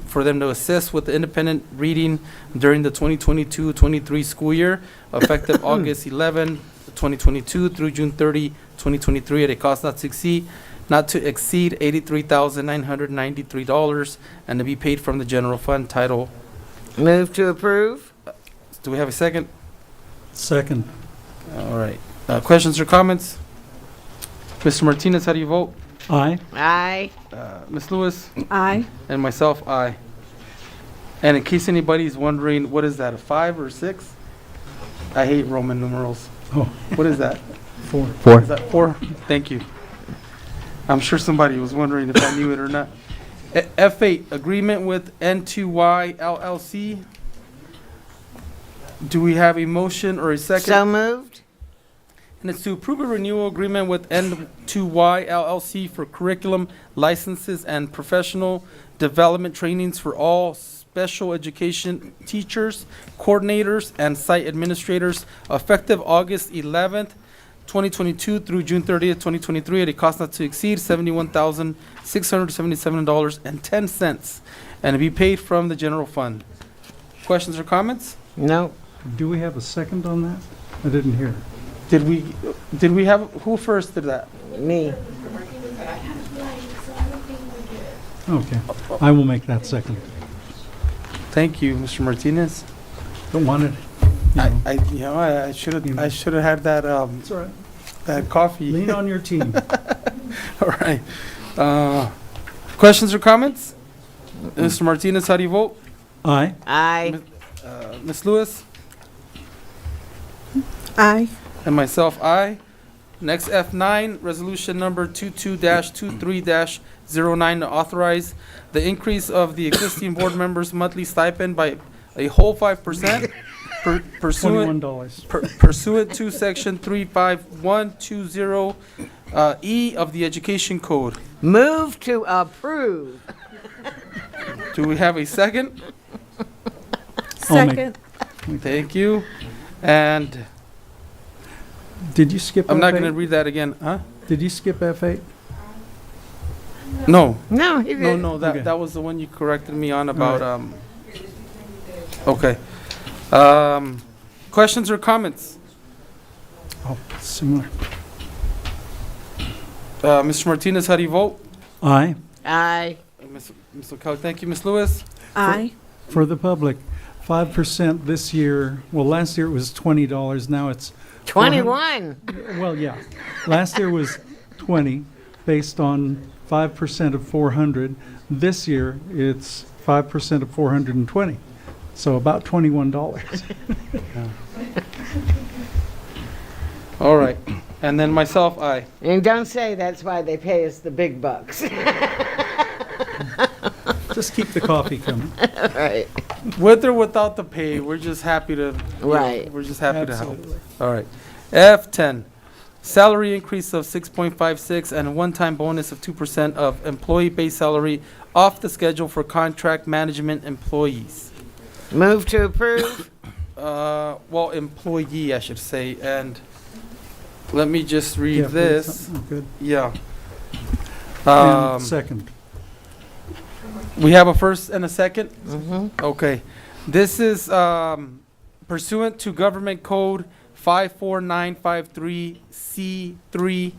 for them to assist with the independent reading during the 2022-23 school year, effective August 11, 2022 through June 30, 2023, at a cost not to exceed $83,993, and to be paid from the general fund title. Move to approve. Do we have a second? Second. All right. Questions or comments? Mr. Martinez, how do you vote? Aye. Aye. Ms. Lewis? Aye. And myself, aye. And in case anybody's wondering, what is that, a 5 or 6? I hate Roman numerals. Oh, What is that? 4. Is that 4? Thank you. I'm sure somebody was wondering if I knew it or not. F8, agreement with N2Y LLC. Do we have a motion or a second? So moved. And it's to approve a renewal agreement with N2Y LLC for curriculum licenses and professional development trainings for all special education teachers, coordinators, and site administrators, effective August 11th, 2022 through June 30th, 2023, at a cost not to exceed $71,677.10, and to be paid from the general fund. Questions or comments? No. Do we have a second on that? I didn't hear. Did we have, who first did that? Me. Okay. I will make that second. Thank you, Mr. Martinez. Don't want it. I should have had that, That's all right. that coffee. Lean on your team. All right. Questions or comments? Mr. Martinez, how do you vote? Aye. Aye. Ms. Lewis? Aye. And myself, aye. Next, F9, resolution number 22-23-09, to authorize the increase of the existing board members' monthly stipend by a whole 5% pursuant $21. pursuant to section 35120 E of the Education Code. Move to approve. Do we have a second? Second. Thank you. And Did you skip F8? I'm not going to read that again, huh? Did you skip F8? No. No, he didn't. No, that Okay. that was the one you corrected me on about, okay. Questions or comments? Oh, similar. Mr. Martinez, how do you vote? Aye. Aye. Ms. O'Connell, thank you. Ms. Lewis? Aye. For the public, 5% this year, well, last year it was $20, now it's 21. Well, yeah. Last year was 20, based on 5% of 400. This year, it's 5% of 420, so about $21. All right. And then myself, aye. And don't say that's why they pay us the big bucks. Just keep the coffee coming. Right. With or without the pay, we're just happy to. Right. We're just happy to help. Absolutely. All right. F10, salary increase of 6.56 and a one-time bonus of 2% of employee base salary off the schedule for contract management employees. Move to approve. Well, employee, I should say, and let me just read Yeah, please. this. Oh, good. Yeah. And second. We have a first and a second? Mm-hmm. Okay. This is pursuant to Government Code 54953C3.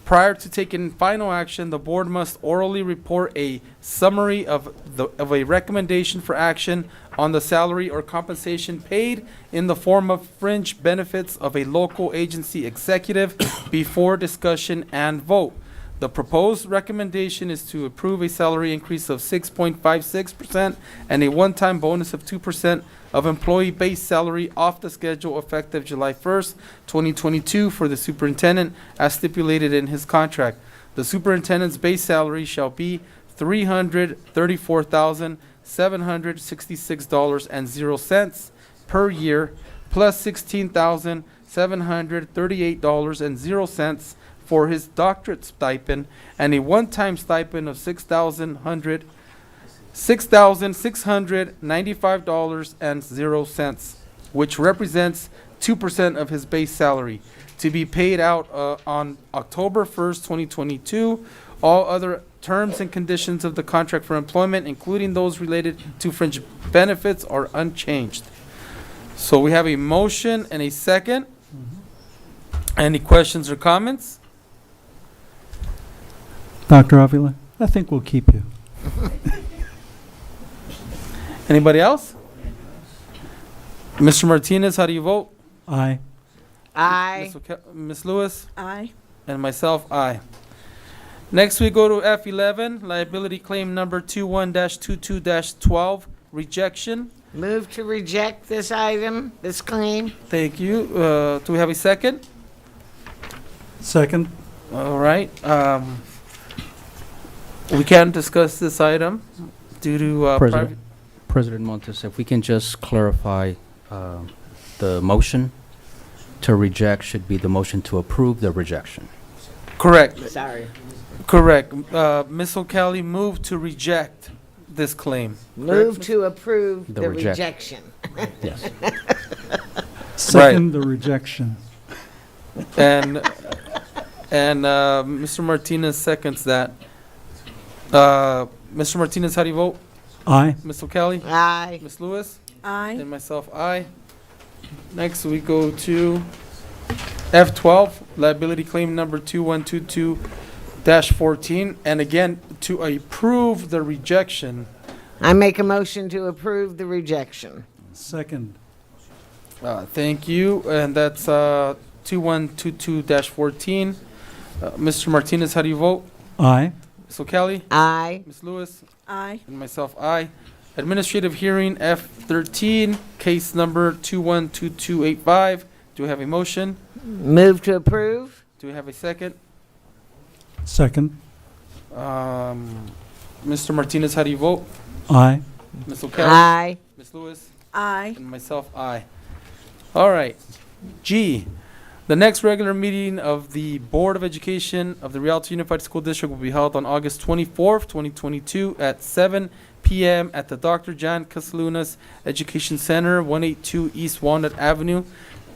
Prior to taking final action, the board must orally report a summary of a recommendation for action on the salary or compensation paid in the form of fringe benefits of a local agency executive before discussion and vote. The proposed recommendation is to approve a salary increase of 6.56% and a one-time bonus of 2% of employee base salary off the schedule effective July 1st, 2022 for the superintendent as stipulated in his contract. The superintendent's base salary shall be $334,766.00 per year plus $16,738.00 for his doctorate stipend and a one-time stipend of $6,695.00, which represents 2% of his base salary, to be paid out on October 1st, 2022. All other terms and conditions of the contract for employment, including those related to fringe benefits, are unchanged. So we have a motion and a second. Any questions or comments? Dr. Avila, I think we'll keep you. Anybody else? Mr. Martinez, how do you vote? Aye. Aye. Ms. Lewis? Aye. And myself, aye. Next, we go to F11, liability claim number 21-22-12, rejection. Move to reject this item, this claim. Thank you. Do we have a second? Second. All right. We can't discuss this item due to President Montes, if we can just clarify, the motion to reject should be the motion to approve the rejection. Correct. Sorry. Correct. Ms. O'Kelly moved to reject this claim. Move to approve The the reject. rejection. Yes. Second, the rejection. And Mr. Martinez seconds that. Mr. Martinez, how do you vote? Aye. Ms. O'Kelly? Aye. Ms. Lewis? Aye. And myself, aye. Next, we go to F12, liability claim number 2122-14. And again, to approve the rejection. I make a motion to approve the rejection. Second. Thank you. And that's 2122-14. Mr. Martinez, how do you vote? Aye. Ms. O'Kelly? Aye. Ms. Lewis? Aye. And myself, aye. Administrative hearing F13, case number 212285. Do we have a motion? Move to approve. Do we have a second? Second. Mr. Martinez, how do you vote? Aye. Ms. O'Kelly? Aye. Ms. Lewis? Aye. And myself, aye. All right. G, the next regular meeting of the Board of Education of the Rialto Unified School District will be held on August 24th, 2022 at 7 p.m. at the Dr. John Casalunas Education Center, 182 East Walnut Avenue,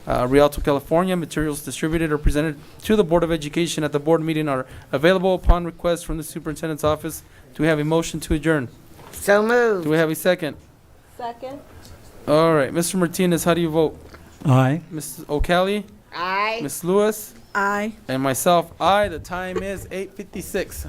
Rialto, California. Materials distributed or presented to the Board of Education at the board meeting are available upon request from the superintendent's office. Do we have a motion to adjourn? So moved. Do we have a second? Second. All right. Mr. Martinez, how do you vote? Aye. Ms. O'Kelly? Aye. Ms. Lewis? Aye. And myself, aye. The time is 8:56.